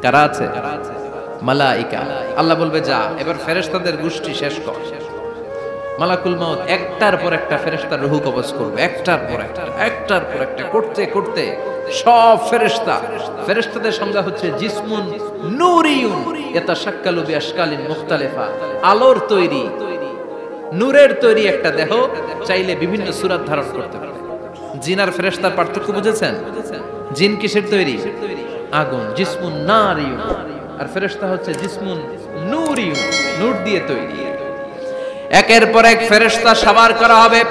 কারা আছে? মালাইকা। আল্লাহ বলবে যা এবার ফেরেশতাদের গোষ্ঠী শেষ কর। মালাকুল মাউত একটার পর একটা ফেরেশতার রূহ কবজ করবে, একটার পর একটা, একটার পর একটা, করতে করতে সব ফেরেশতা। ফেরেশতাদের সংজ্ঞা হচ্ছে জিসমুন নূরিয়ুন ইয়াতাশাক্কালু বিআশকালিন মুখতালিফা, আলোর তৈরি, নূরের তৈরি একটা দেহ, চাইলে বিভিন্ন সূরত ধারণ করতে পারে। জিন আর ফেরেশতার পার্থক্য বুঝেছেন? জিন কিসের তৈরি? আগুন, জিসমুন নারিয়ুন। আর ফেরেশতা হচ্ছে জিসমুন নূরিয়ুন, নূর দিয়ে তৈরি। একের পর এক ফেরেশতা সবার করা হবে।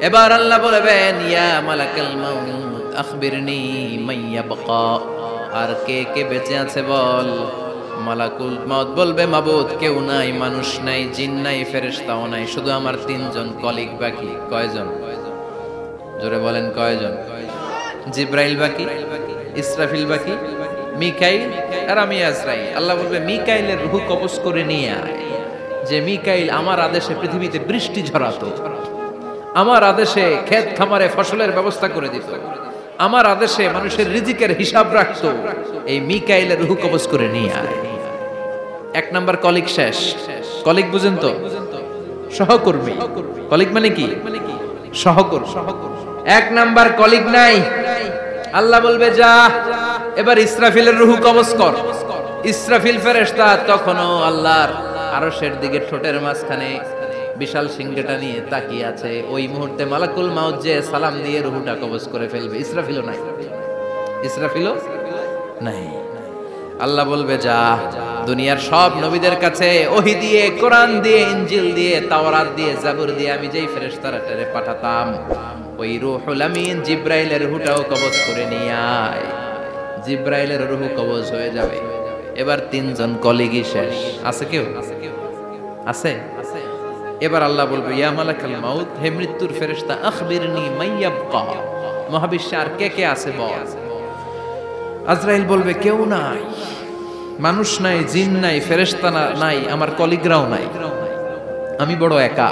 এবার আল্লাহ বলবেন ইয়া মালাকাল মাউত আখবিরনি মাইয়াবকা, আর কে কে বেঁচে আছে বল। মালাকুল মাউত বলবে মাবুদ কেউ নাই, মানুষ নাই, জিন নাই, ফেরেশতাও নাই, শুধু আমার তিনজন কলিগ বাকি। কয়জন? জোরে বলেন কয়জন? জিব্রাইল বাকি, ইসরাফিল বাকি, মিকাইল আর আমি আজরাইল। আল্লাহ বলবে মিকাইলের রূহ কবজ করে নিয়ে আয়। যে মিকাইল আমার আদেশে পৃথিবীতে বৃষ্টি ঝরাতো, আমার আদেশে ক্ষেত খামারে ফসলের ব্যবস্থা করে দিত, আমার আদেশে মানুষের রিজিকের হিসাব রাখতো, এই মিকাইলের রূহ কবজ করে নিয়ে আয়। এক নাম্বার কলিগ শেষ। কলিগ বুঝেন তো? সহকর্মী। কলিগ মানে কি? সহকর্মী। এক নাম্বার কলিগ নাই। আল্লাহ বলবে যা এবার ইসরাফিলের রূহ কবজ কর। ইসরাফিল ফেরেশতা তখনও আল্লাহর আরশের দিকে ঠোঁটের মাঝখানে বিশাল সিংহটা নিয়ে তাকিয়ে আছে। ওই মুহূর্তে মালাকুল মাউত যে সালাম দিয়ে রূহটা কবজ করে ফেলবে। ইসরাফিলও নাই, ইসরাফিলও নাই। আল্লাহ বলবে যা দুনিয়ার সব নবীদের কাছে ওহী দিয়ে, কোরআন দিয়ে, ইনজিল দিয়ে, তাওরাত দিয়ে, জাবুর দিয়ে আমি যেই ফেরেশতারে পাঠাতাম, ওই রূহুল আমিন জিব্রাইলের রূহটাও কবজ করে নিয়ে আয়। জিব্রাইলের রূহ কবজ হয়ে যাবে। এবার তিনজন কলিগই শেষ। আছে কেউ? আছে? এবার আল্লাহ বলবে ইয়া মালাকাল মাউত, হে মৃত্যুর ফেরেশতা আখবিরনি মাইয়াবকা, মহাবিশ্বে আর কে কে আছে বল। আজরাইল বলবে কেউ নাই, মানুষ নাই, জিন নাই, ফেরেশতা নাই, আমার কলিগরাও নাই, আমি বড় একা।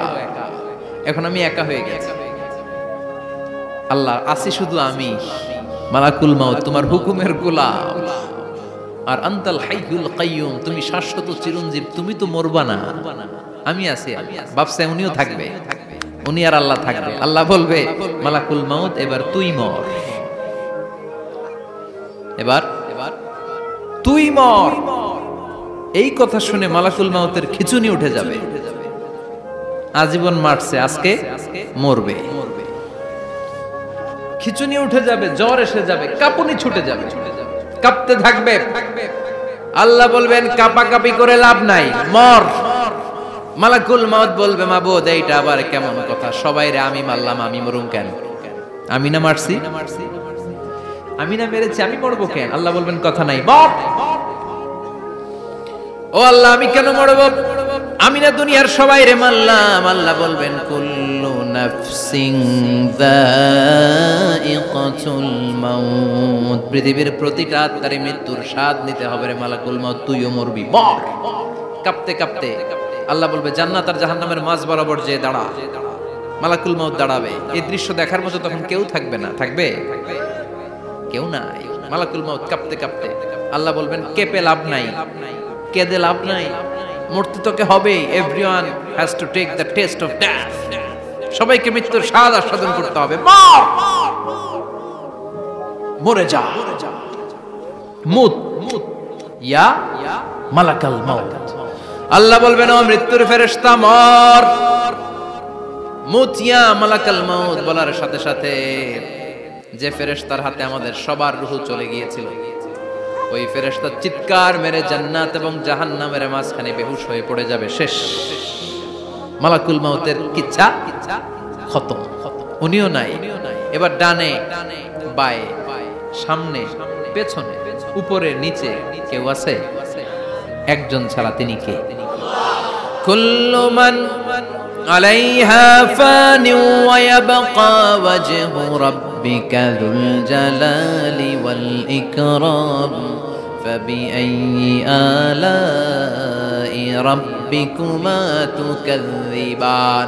এখন আমি একা হয়ে গেছি। আল্লাহ আসি শুধু আমি। মালাকুল মাউত তোমার হুকুমের গোলাম। আর আনতাল হাইয়ুল কাইয়ুম, তুমি শাশ্বত চিরঞ্জীব, তুমি তো মরবা না, আমি আছি। ভাবছে উনিও থাকবে, উনি আর আল্লাহ থাকবে। আল্লাহ বলবে মালাকুল মাউত এবার তুই মর, এবার তুই মর। এই কথা শুনে মালাকুল মাউতের খিচুনি উঠে যাবে। আজীবন মারছে, আজকে মরবে। খিচুনি উঠে যাবে, জ্বর এসে যাবে, কাঁপুনি ছুটে যাবে, কাঁপতে থাকবে। আল্লাহ বলবেন কাঁপাকাঁপি করে লাভ নাই, মর। মালাকুল মাউত বলবে মাবুদ এইটা আবার কেমন কথা, সবাই রে আমি মারলাম, আমি মরুম কেন? আমি না মারছি, আমি না মেরেছি, আমি মরবো কেন? আল্লাহ বলবেন কথা নাই, মর। ও আল্লাহ আমি কেন মরবো? আমি না দুনিয়ার সবাই রে মারলাম। আল্লাহ বলবেন কুল্লু নাফসিন যায়িকাতুল মাউত, পৃথিবীর প্রতিটা আত্মারে মৃত্যুর স্বাদ নিতে হবে রে মালাকুল মাউত, তুইও মরবি, মর। কাঁপতে কাঁপতে আল্লাহ বলবে জান্নাত আর জাহান্নামের মাঝ বরাবর যে দাঁড়া। মালাকুল মাউত দাঁড়াবে, এই দৃশ্য দেখার মতো তখন কেউ থাকবে না, থাকবে কেউ নাই। মালাকুল মাউত কাঁপতে কাঁপতে আল্লাহ বলবেন কেঁপে লাভ নাই, কেঁদে লাভ নাই, মরতে তোকে হবে। Everyone has to take the test of death, সবাইকে মৃত্যুর স্বাদ আস্বাদন করতে হবে। মর, মরে যা, মুত ইয়া মালাকাল মাউত। আল্লাহ বলবেন ও মৃত্যুর ফেরেশতা মর, মুত ইয়া মালাকাল মাউত। বলার সাথে সাথে যে ফেরেশতার হাতে আমাদের সবার রূহ চলে গিয়েছিল, ওই ফেরেশতা চিৎকার মেরে জান্নাত এবং জাহান্নামের মাঝখানে বেহুশ হয়ে পড়ে যাবে, শেষ। মালাকুল মাউতের কিচ্ছা খতম, উনিও নাই। এবার ডানে বায়ে সামনে পেছনে উপরে নিচে কেউ আছে? একজন ছাড়া, তিনি কে? কুল্লু মান আলাইহা ফানি ওয়া ইয়াবকা ওয়াজহু রাব্বিকা যুল জালালি ওয়াল ইকরাম ফাবিআইয়ি আলাই রাব্বিকুমা তুকাযযিবান।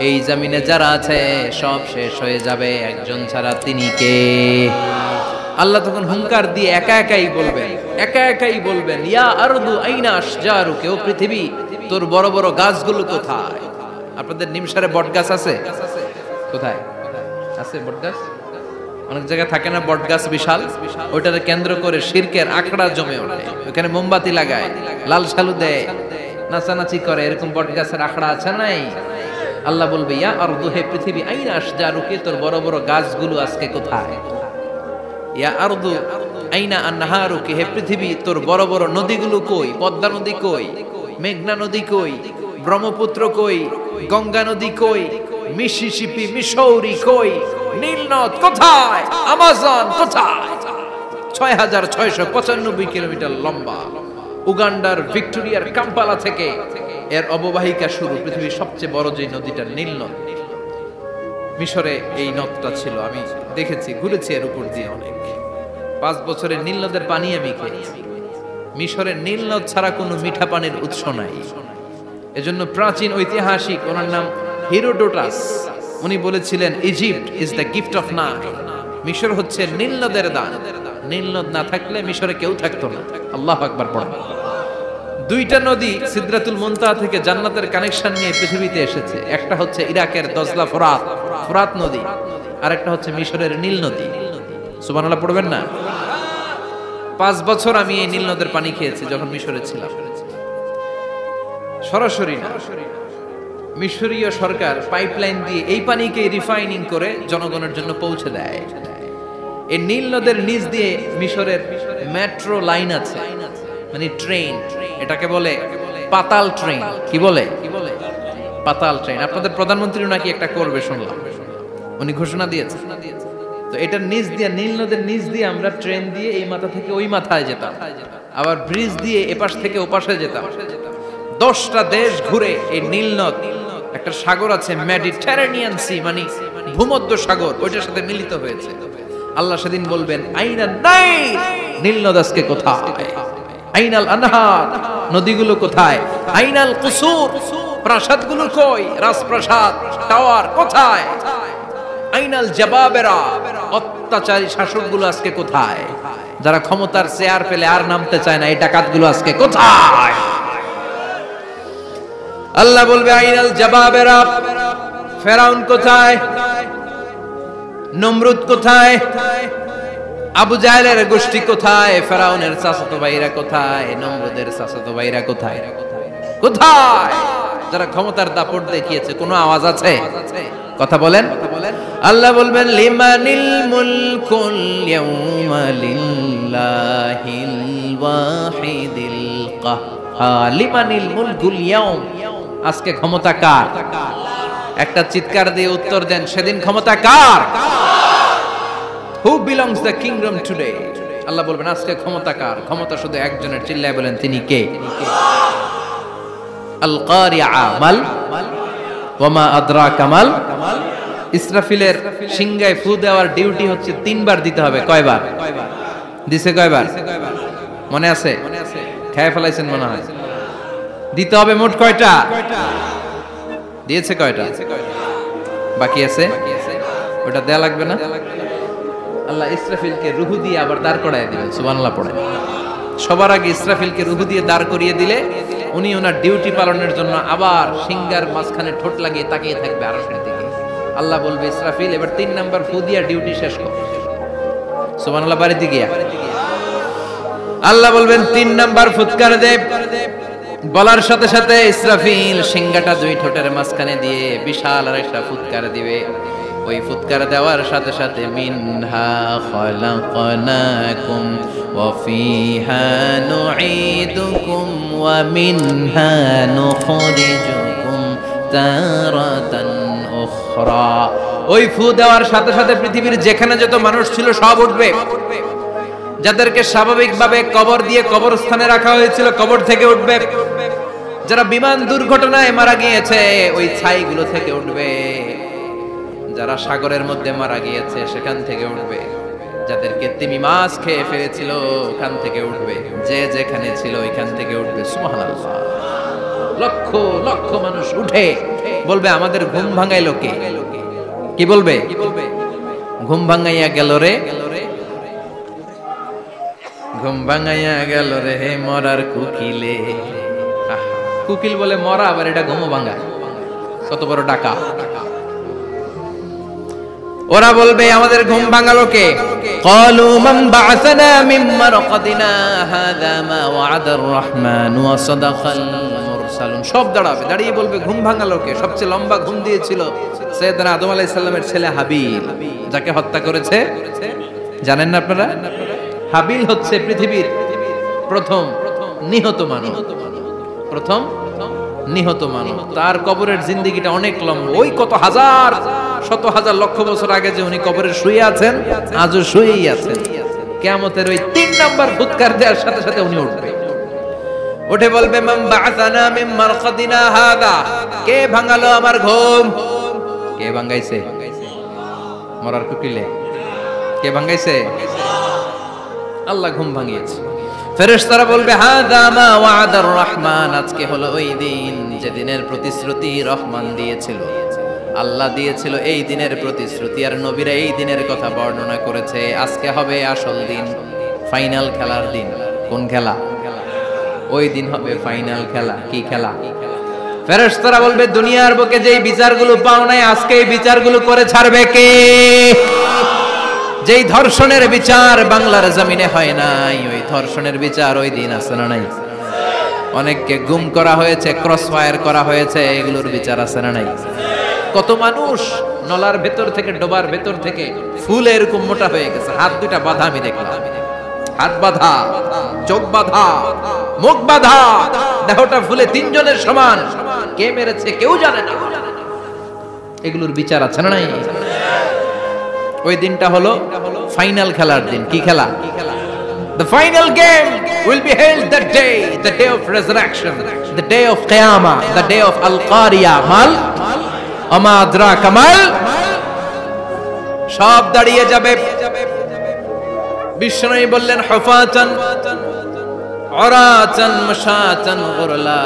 এই জমিনে যারা আছে সব শেষ হয়ে যাবে, একজন ছাড়া, তিনি কে? আল্লাহ তখন হুঙ্কার দিয়ে একা একাই বলবেন, একা একাই বলবেন ইয়া আরদু আইনা আশজারুকা, ও পৃথিবী তোর বড় বড় গাছগুলো কোথায়? আপনাদের নিমসারে বট গাছ আছে? কোথায় আছে বট গাছ? অনেক জায়গায় থাকে না বট গাছ বিশাল, ওইটারে কেন্দ্র করে শিরকের আখড়া জমে ওঠে, ওখানে মোমবাতি লাগায়, লাল সালু দেয়, নাচানাচি করে, এরকম বট গাছের আখড়া আছে নাই? আল্লাহ বলবে ইয়া আরদু, হে পৃথিবী, আইনা আশজারুকা, তোর বড় বড় গাছগুলো আজকে কোথায়? ইয়া আরদু আইনা আনহারুকা, হে পৃথিবী তোর বড় বড় নদীগুলো কই? পদ্মা নদী কই? মেঘনা নদী কই? ব্রহ্মপুত্র কই? গঙ্গা নদী কই? মিসিসিপি, মিসৌরি কই? নীল নদ কোথায়? আমাজন কোথায়? ৬৬৯৫ কিলোমিটার লম্বা, উগান্ডার ভিক্টোরিয়ার কাম্পালা থেকে এর অববাহিকা শুরু। পৃথিবীর সবচেয়ে বড় যে নদীটা নীল নদ, মিশরে এই নদটা ছিল, আমি দেখেছি, ঘুরেছি এর উপর দিয়ে অনেক। 5 বছরের নীল নদের পানি আমি খেয়েছি। মিশরের নীল নদ ছাড়া কোনো মিঠা পানির উৎস নাই। এজন্য প্রাচীন ঐতিহাসিক, ওনার নাম হিরোডোটাস, উনি বলেছিলেন Egypt is the gift of Nile, মিশর হচ্ছে নীল নদের দান। নীল নদ না থাকলে মিশরে কেউ থাকতো না। আল্লাহু আকবার পড়েন। 2টা নদী সিদরাতুল মুনতাহা থেকে জান্নাতের কানেকশন নিয়ে পৃথিবীতে এসেছে। একটা হচ্ছে ইরাকের দজলা ফোরাত নদী, আর একটা হচ্ছে মিশরের নীল নদী। সুবহানাল্লাহ পড়বেন না? 5 বছর আমি এই নীল নদের পানি খেয়েছি যখন মিশরে ছিলাম। সরাসরি না, মিশরীয় সরকার পাইপলাইন দিয়ে এই পানিকে রিফাইনিং করে জনগণের জন্য পৌঁছে দেয়। এই নীল নদের নিচ দিয়ে মিশরের মেট্রো লাইন আছে, মানে ট্রেন, এটাকে বলে পাতাল ট্রেন। কি বলে? পাতাল ট্রেন। আপনাদের প্রধানমন্ত্রী নাকি একটা করবে শুনলাম, উনি ঘোষণা দিয়েছে। তো এটার নিচ দিয়ে, নীল নদের নিচ দিয়ে আমরা ট্রেন দিয়ে এই মাথা থেকে ওই মাথায় যেতাম, আবার ব্রিজ দিয়ে এপাশ থেকে ওপাশে যেতাম। 10টা দেশ ঘুরে এই নীল নদ, একটা সাগর আছে মেডিটেরেনিয়ান সি, মানে ভূমধ্য সাগর, ওইটার সাথে মিলিত হয়েছে। আল্লাহ সেদিন বলবেন আইনা নাই, নীল নদ আজকে কোথায়? আইনাল আনহার, নদীগুলো কোথায়? আইনাল কুসুর, প্রাসাদগুলো কই? রাজপ্রাসাদ, টাওয়ার কোথায়? আইনাল জাবাবেরা, অত্যাচারী শাসকগুলো আজকে কোথায়? যারা ক্ষমতার চেয়ার পেলে আর নামতে চায় না, এই ডাকাতগুলো আজকে কোথায়? আল্লাহ বলবে আইনাল জাবাবেরা, ফেরাউন কোথায়? নমরুদ কোথায়? আবু জাহেলের গোষ্ঠী কোথায়, ফেরাউনের চাচাতো ভাইরা কোথায়, নমরুদের চাচাতো ভাইরা কোথায়, কোথায়? যারা ক্ষমতার দাপট দেখিয়েছে, কোনো আওয়াজ আছে? কথা বলেন। আল্লাহ বলবেন লিমানিল মুলকুল ইয়াউমা লিল্লাহিল ওয়াহিদিল কাহ্হার। লিমানিল মুলকুল ইয়াউম, আজকে ক্ষমতা কার? একটা চিৎকার দিয়ে উত্তর দেন, সেদিন ক্ষমতা কার? Who belongs the kingdom today? আল্লাহ বলবেন আজকে ক্ষমতা কার? ক্ষমতা শুধু একজনের, চিল্লায় বলেন তিনি কে? আল কারিআ মাল ওয়া মা আদরাকা মাল। ইসরাফিলের সিংহায় ফু দেওয়ার ডিউটি হচ্ছে 3 বার দিতে হবে। কয়বার দিছে? কয়বার মনে আছে? খেয়ে ফেলাইছেন মনে হয়। দিতে হবে মোট কয়টা? দিয়েছে কয়টা? বাকি আছে, ওটা দেয়া লাগবে না? আল্লাহ ইসরাফিলকে রুহু দিয়ে আবার দাঁড় করায় দিবেন। সুবহানাল্লাহ পড়ে। সবার আগে ইসরাফিলকে রুহু দিয়ে দাঁড় করিয়ে দিলে উনি ওনার ডিউটি পালনের জন্য আবার সিংহার মাঝখানে ঠোঁট লাগিয়ে তাকিয়ে থাকবে আরশের দিকে। আল্লাহ বলবে ইসরাফিল এবার 3 নাম্বার ফু দিয়া ডিউটি শেষ কর। সুবহানাল্লাহ। বাড়িতে গিয়া আল্লাহ বলবেন 3 নাম্বার ফুৎকার দে। বলার সাথে সাথে ইসরাফিল সিংহাটা 2 ঠোঁটের মাঝখানে দিয়ে বিশাল আরেকটা ফুৎকার দিবে। ওই ফুৎকার দেওয়ার সাথে সাথে মিনহা খলাকনাকুম ওয়া ফিহা নুঈদুকুম ওয়া মিনহা নুখরিজুকুম তারাতান উখরা। ওই ফু দেওয়ার সাথে সাথে পৃথিবীর যেখানে যত মানুষ ছিল সব উঠবে। যাদেরকে স্বাভাবিকভাবে কবর দিয়ে কবরস্থানে রাখা হয়েছিল কবর থেকে উঠবে। যারা বিমান দুর্ঘটনায় মারা গিয়েছে ওই ছাইগুলো থেকে উঠবে। যারা সাগরের মধ্যে মারা গিয়েছে সেখান থেকে উঠবে। যাদেরকে তিমি মাছ খেয়ে ফেলেছিল ওখান থেকে উঠবে। যে যেখানে ছিল ওইখান থেকে উঠবে। সুবহানাল্লাহ। লক্ষ লক্ষ মানুষ উঠে বলবে আমাদের ঘুম ভাঙাইলো কে? কি বলবে? ঘুম ভাঙাইয়া গেল রে, ঘুম ভাঙাইয়া গেল রে মরার কুকিলে। কুকিল বলে মরা, আবার এটা ঘুমো ভাঙা। কত বড় ডাকা। ওরা বলবে আমাদের ঘুম ভাঙালো কে? ক্বালু মান বা'আসানা মিন মারকাদিনা হাযা মা ওয়া'আদার রাহমানু ওয়া সাদাকাল মুরসালুন। সব দাঁড়াবে, দাঁড়িয়ে বলবে ঘুম ভাঙালো কে? সবচেয়ে লম্বা ঘুম দিয়েছিল সাইয়েদনা আদম আলাইহিস সালামের ছেলে হাবিল, যাকে হত্যা করেছে। জানেন না আপনারা? হাবিল হচ্ছে পৃথিবীর প্রথম নিহত মানব। প্রথম নিহত মানব। তার কবরের জিন্দেগিটা অনেক লম্বা। ওই কত হাজার শত হাজার লক্ষ বছর আগে যে উনি কবরে শুয়ে আছেন, আজও শুয়েই আছেন। কিয়ামতের ওই 3 নাম্বার ফুৎকার দেওয়ার সাথে সাথে উনি উঠবে। উঠে বলবে মান বা'আসানা মিন মারকাদিনা হাযা। কে ভাঙালো আমার ঘুম? কে ভাঙাইছে? মরার কুকিলে কে ভাঙাইছে? আল্লাহ ঘুম ভাঙিয়েছে। ফেরেশতারা বলবে হাযা মা ওয়া'আদার রহমান। আজকে হলো ওই দিন যেদিনের প্রতিশ্রুতি রহমান দিয়েছিল, আল্লাহ দিয়েছিল। এই দিনের প্রতিশ্রুতি আর নবীরা এই দিনের কথা বর্ণনা করেছে। আজকে হবে আসল দিন, ফাইনাল খেলার দিন। কোন খেলা? ওই দিন হবে ফাইনাল খেলা। কি খেলা? ফেরেশতারা বলবে দুনিয়ার বুকে যেই বিচারগুলো পাও নাই আজকে এই বিচারগুলো করে ছাড়বে কে? যেই ধর্ষণের বিচার বাংলার জমিনে হয় নাই, ওই ধর্ষণের বিচার ওই দিন আছে না নাই? অনেককে গুম করা হয়েছে, ক্রস ফায়ার করা হয়েছে, এগুলোর বিচার আছে না নাই? কত মানুষ নলার ভেতর থেকে, ডোবার ভেতর থেকে ফুলে এরকম মোটা হয়ে গেছে। হাত দুটা বাঁধা, আমি দেখলাম। হাত বাঁধা, চোখ বাঁধা, মুখ বাঁধা, দেহটা ফুলে 3 জনের সমান। কে মেরেছে কেউ জানে না। এগুলোর বিচার আছে না নাই? ওই দিনটা হলো ফাইনাল খেলার দিন। কি খেলা? The final game will be held that day, the day of resurrection, the day of Qiyamah, the day of Al-Qari'ah. Mal আমা আদরাকা মাল। সব দাঁড়িয়ে যাবে। বিষ্ণু বললেন হুফাতান উরাতান মাশাতান গুরলা।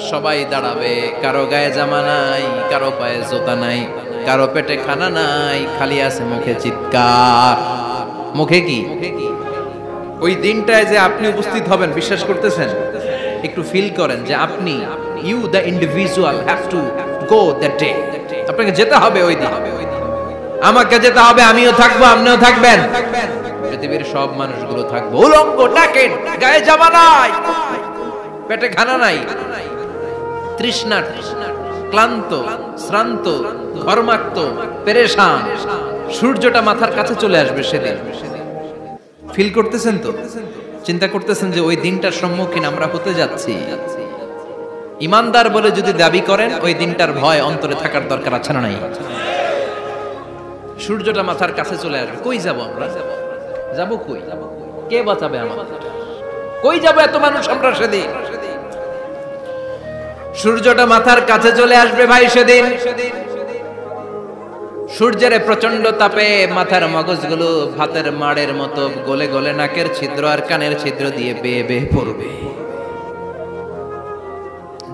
সবাই দাঁড়াবে। কারো গায়ে জামা নাই, কারো পায়ে জুতা নাই, কারো পেটে খানা নাই, খালি আছে মুখে চিৎকার। মুখে কি? ওই দিনটায় যে আপনি উপস্থিত হবেন, বিশ্বাস করতেছেন? একটু ফিল করেন যে আপনি, you the individual have to go that day. আপনাকে যেতে হবে ওই দিন। আমাকে যেতে হবে, আমিও থাকবো, আপনিও থাকবেন। পৃথিবীর সব মানুষগুলো থাকবে উলঙ্গ, নাকেট, গায়ে জামা নাই, পেটে খানা নাই, তৃষ্ণার্ত, ক্লান্ত, শ্রান্ত, ঘর্মাক্ত, পেরেশান। সূর্যটা মাথার কাছে চলে আসবে সেদিন। ফিল করতেছেন তো? চিন্তা করতেছেন যে ওই দিনটার সম্মুখীন আমরা হতে যাচ্ছি। ইমানদার বলে যদি দাবি করেন, ওই দিনটার ভয় অন্তরে থাকার দরকার আছে না নাই? সূর্যটা মাথার কাছে চলে আসবে, কই যাব আমরা? যাব কই? কে বাঁচাবে আমাদের? কই যাব এত মানুষ আমরা সেদিন? সূর্যটা মাথার কাছে চলে আসবে ভাই সেদিন। সূর্যের প্রচন্ড তাপে মাথার মগজগুলো ভাতের মাড়ের মতো গলে গলে নাকের ছিদ্র আর কানের ছিদ্র দিয়ে বেয়ে বেয়ে পড়বে।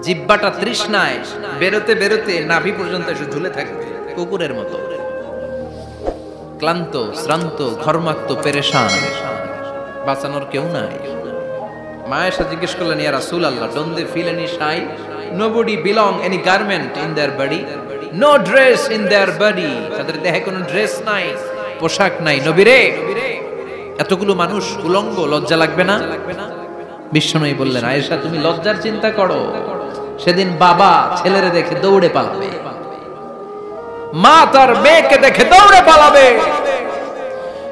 জিহ্বাটা তৃষ্ণায় বেরোতে বেরোতে নাভি পর্যন্ত এসে ঝুলে থাকবে কুকুরের মতো। ক্লান্ত, শ্রান্ত, ঘর্মাক্ত, পেরেশান, বাঁচানোর কেউ নাই। মা আয়েশা জিজ্ঞেস করলেন, ইয়া রাসূলুল্লাহ, don't they feel any shy? Nobody belong any garment in their body, no dress in their body. তাদের দেহে কোনো ড্রেস নাই, পোশাক নাই। নবী রে, এতগুলো মানুষ উলঙ্গ, লজ্জা লাগবে না? বিশ্বনবী বললেন, আয়েশা তুমি লজ্জার চিন্তা করো, সেদিন বাবা ছেলেরে দেখে দৌড়ে পালাবে, মা তার মেয়েকে দেখে দৌড়ে পালাবে।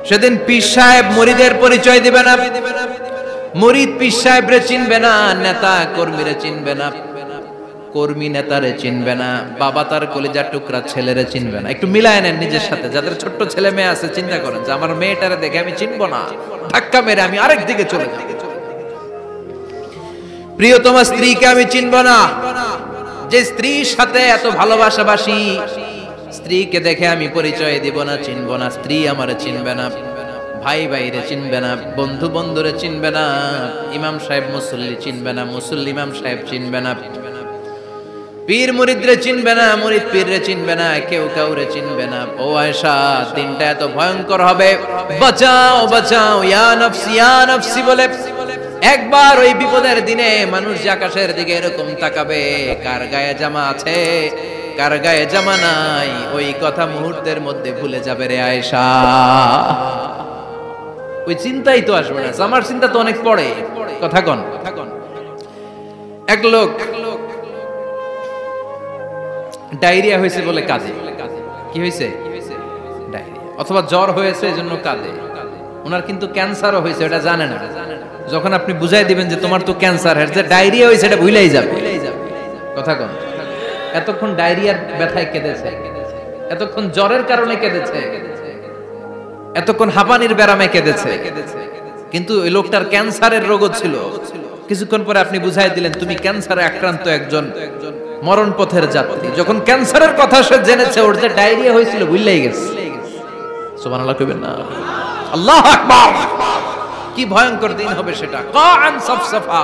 সেদিন পীর সাহেব মুরিদের পরিচয় দিবে না, মুরিদ পীর সাহেবরে চিনবে না, নেতা কর্মীরে চিনবে না, কর্মী নেতারে চিনবে না, বাবা তার কলিজার টুকরা ছেলেরে চিনবে না। একটু মিলায় নেন নিজের সাথে। যাদের ছোট্ট ছেলে মেয়ে আছে, চিন্তা করেন যে আমার মেয়েটারে দেখে আমি চিনবো না, ধাক্কা মেরে আমি আরেক দিকে চলে যাব। প্রিয়তমা স্ত্রীকে আমি চিনবো না, যে স্ত্রীর সাথে এত ভালোবাসাবাসি, স্ত্রীকে দেখে আমি পরিচয় দিব না, চিনবো না। স্ত্রী আমারে চিনবে না, ভাই ভাইরে চিনবে না, বন্ধু বন্ধুরে চিনবে না, ইমাম সাহেব মুসল্লি চিনবে না, মুসল্লি ইমাম সাহেব চিনবে না, পীর মুরিদরে চিনবে না, মুরিদ পীররে চিনবে না, কেউ কাউরে চিনবে না। ও আয়েশা, দিনটা এত ভয়ঙ্কর হবে, বাঁচাও বাঁচাও, ইয়া নফসি ইয়া নফসি বলে একবার ওই বিপদের দিনে মানুষ যে আকাশের দিকে এরকম তাকাবে, কার গায়ে জামা আছে কার গায়ে জামা নাই, ওই কথা মুহূর্তের মধ্যে ভুলে যাবে রে আয়েশা। ওই চিন্তাই তো আসবে না। আমার চিন্তা তো অনেক পড়ে। কথা কন। এক লোক ডায়রিয়া হয়েছে বলে কাঁদে। কি হয়েছে? ডায়রিয়া, অথবা জ্বর হয়েছে এজন্য কাঁদে। ওনার কিন্তু ক্যান্সারও হয়েছে, এটা জানে না। যখন আপনি বুঝাই দিবেন যে তোমার তো ক্যান্সার, যে ডায়রিয়া হয়েছে এটা ভুলেই যাবে। কথা কন। এতক্ষণ ডায়রিয়ার ব্যথায় কেঁদেছে, এতক্ষণ জ্বরের কারণে কেঁদেছে, এতক্ষণ হাঁপানির ব্যারামে কেঁদেছে, কিন্তু ওই লোকটার ক্যান্সারের রোগও ছিল। কিছুক্ষণ পরে আপনি বুঝাই দিলেন তুমি ক্যান্সারে আক্রান্ত একজন মরণ পথের যাত্রী। যখন ক্যান্সারের কথা সে জেনেছে, ওর যে ডায়রিয়া হয়েছিল ভুলেই গেছে। সুবহানাল্লাহ কইবেন না? আল্লাহু আকবার। কি ভয়ঙ্কর দিন হবে সেটা। কাআন সাফসাফা,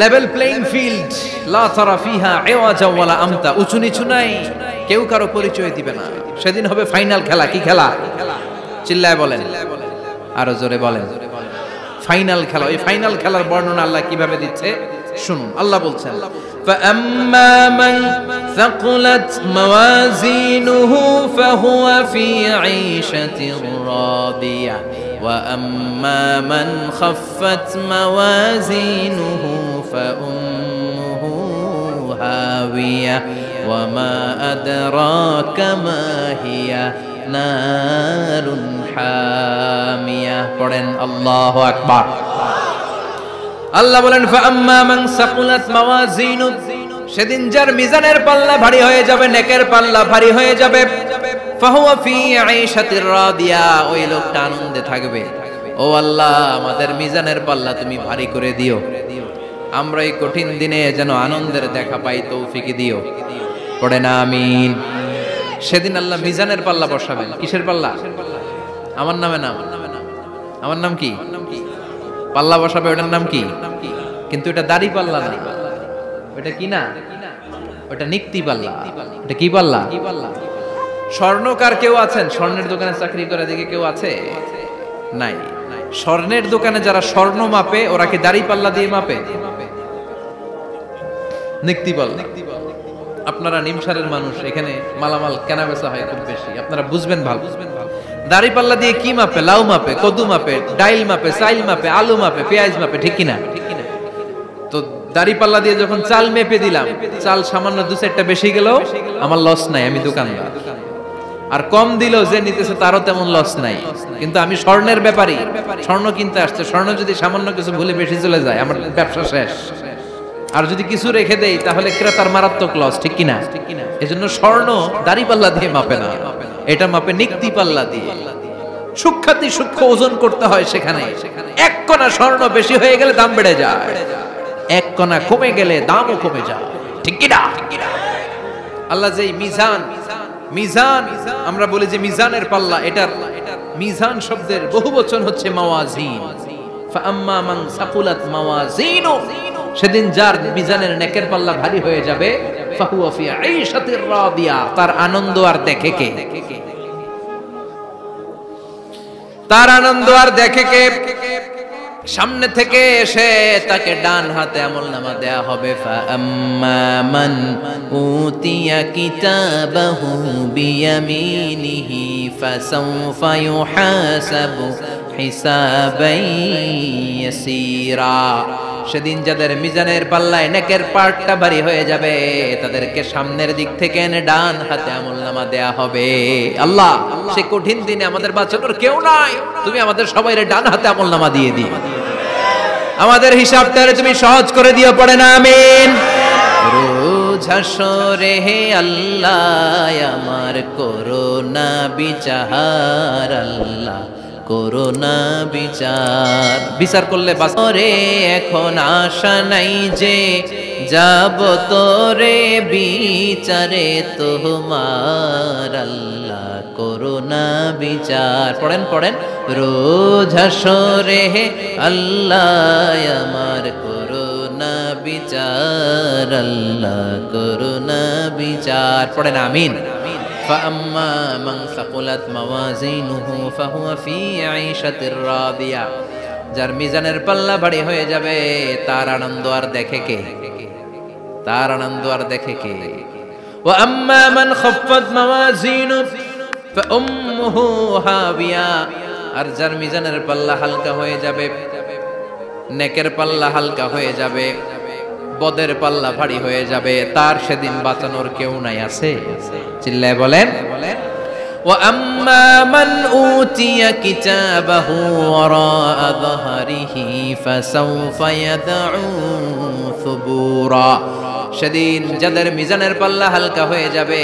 লেভেল প্লেইং ফিল্ড, লা তারা ফিহা ইওয়াজা ওয়ালা আমতা, উঁচু নিচু নাই, কেউ কারো পরিচয় দিবে না। সেদিন হবে ফাইনাল খেলা। কি খেলা? চিল্লায় বলেন, আরো জোরে বলেন, ফাইনাল খেলা। ওই ফাইনাল খেলার বর্ণনা আল্লাহ কিভাবে দিচ্ছে শুনুন। আল্লাহ বলছেন, فَأَمَّا مَنْ ثَقُلَتْ مَوَازِينُهُ فَهُوَ فِي عِيشَةٍ رَاضِيَةٍ وَأَمَّا مَنْ خَفَّتْ مَوَازِينُهُ فَأُمُّهُ هَاوِيَةٌ وَمَا أَدْرَاكَ مَا هِيَ نَارٌ حَامِيَةٌ। পড়েন আল্লাহু আকবার। আল্লাহ বলেন, ফাআম্মা মান সাকুলাত মাওয়াজিনু, সেদিন যার মিজানের পাল্লা ভারী হয়ে যাবে, নেকের পাল্লা ভারী হয়ে যাবে, ফাহুয়া ফি আইশাতির রাদিয়া, ওই লোকটা আনন্দে থাকবে। ও আল্লাহ, আমাদের মিজানের পাল্লা তুমি ভারী করে দিও, আমরা এই কঠিন দিনে যেন আনন্দের দেখা পাই, তৌফিক দিও। পড়ে না আমিন। সেদিন আল্লাহ মিজানের পাল্লা বসাবেন। কিসের পাল্লা? আমার নামে নাম। আমার নাম কি? পাল্লা বসাবে, ওটার নাম কি? কিন্তু এটা দাড়ি পাল্লা না, ওটা কি না, ওটা নিক্তি পাল্লা। এটা কি পাল্লা? স্বর্ণকার কেউ আছেন? স্বর্ণের দোকানে চাকরি করে দিকে কেউ আছে? নাই। স্বর্ণের দোকানে যারা স্বর্ণ মাপে, ওরা কি দাড়ি পাল্লা দিয়ে মাপে? নিক্তি পাল্লা। আপনারা নিমসারের মানুষ, এখানে মালামাল কেনা বেচা হয় খুব বেশি, আপনারা বুঝবেন ভালো। দাড়ি পাল্লা দিয়ে কি মাপে? লাউ মাপে, কদু মাপে, ডাইল মাপে, চাইল মাপে, আলু মাপে, পেঁয়াজ মাপে, ঠিক কিনা? তো দাড়ি পাল্লা দিয়ে যখন চাল মেপে দিলাম, চাল সামান্য 2-4টা বেশি গেলেও আমার লস নাই, আমি দোকানদার। আর কম দিলেও যে নিতেছে তারও তেমন লস নাই। কিন্তু আমি স্বর্ণের ব্যাপারী, স্বর্ণ কিনতে আসছে, স্বর্ণ যদি সামান্য কিছু ভুলে বেশি চলে যায় আমার ব্যবসা শেষ। আর যদি কিছু রেখে দেই তাহলে ক্রেতার মারাত্মক লস, ঠিক কিনা? এজন্য স্বর্ণ দাড়ি পাল্লা দিয়ে মাপে না, এটা মাপে নিক্তি পাল্লা দিয়ে। সূক্ষ্মাতি সূক্ষ্ম ওজন করতে হয় সেখানে। এক কণা স্বর্ণ বেশি হয়ে গেলে দাম বেড়ে যায়, এক কণা কমে গেলে দামও কমে যায়, ঠিক কিনা? আল্লাহ যে মিজান, মিজান আমরা বলি যে মিজানের পাল্লা, এটার মিজান শব্দের বহুবচন হচ্ছে মাওয়াজিন। ফাআম্মা মান সাকুলাত মাওয়াজিনু, সেদিন যার মিজানের নেকের পাল্লা ভারী হয়ে যাবে, ফাহুয়া ফি আইশাতির রাদিয়া, তার আনন্দ আর দেখে কে? তার আনন্দ আর দেখে কে? সামনে থেকে এসে তাকে ডান হাতে আমলনামা দেয়া হবে। ফাআম্মা মান উতিয়া কিতাবাহু বিয়ামিনিহি ফাসাউফা ইউহাসাবু হিসাবান ইয়াসীরা। সেদিন যাদের মিজানের পাল্লায় নেকের পার্টটা ভারী হয়ে যাবে, তাদেরকে সামনের দিক থেকে এনে ডান হাতে আমলনামা দেয়া হবে। আল্লাহ, সে কঠিন দিনে আমাদের বাঁচানোর কেউ নাই, তুমি আমাদের সবাইরে ডান হাতে আমলনামা দিয়ে দিও, আমাদের হিসাবটারে তুমি সহজ করে দিও, পড়ে না আমিন। রোজ হাসরে হে আল্লাহ আমার করোনা বিচার, আল্লাহ করোনা বিচার। বিচার করলে বাসরে এখন আশা নাই যে যাব তোরে বিচারে তোমার, আল্লাহ করোনা বিচার। পড়েন পড়েন, রোজ হাসরে হে আল্লাহ আমার করোনা বিচার, আল্লাহ করোনা বিচার। পড়েন আমিন। فأما من ثقلت موازينه فهو في عيشة راضية, যার মিজানের পাল্লা ভারী হয়ে যাবে তার আনন্দ আর দেখে কে? তার আনন্দ আর দেখে কে? وأما من خفت موازينه فأمه هاوية, আর যার মিজানের পাল্লা হালকা হয়ে যাবে, নেকের পাল্লা হালকা হয়ে যাবে, বদের পাল্লা ভারী হয়ে যাবে, তার সেদিন বাঁচানোর কেউ নাই। আছে? চিল্লায় বলেন। وَأَمَّا مَنْ أُوتِيَ كِتَابَهُ وَرَاءَ ظَهْرِهِ فَسَوْفَ يَدْعُو ثُبُورًا, সেদিন যাদের মিজানের পাল্লা হালকা হয়ে যাবে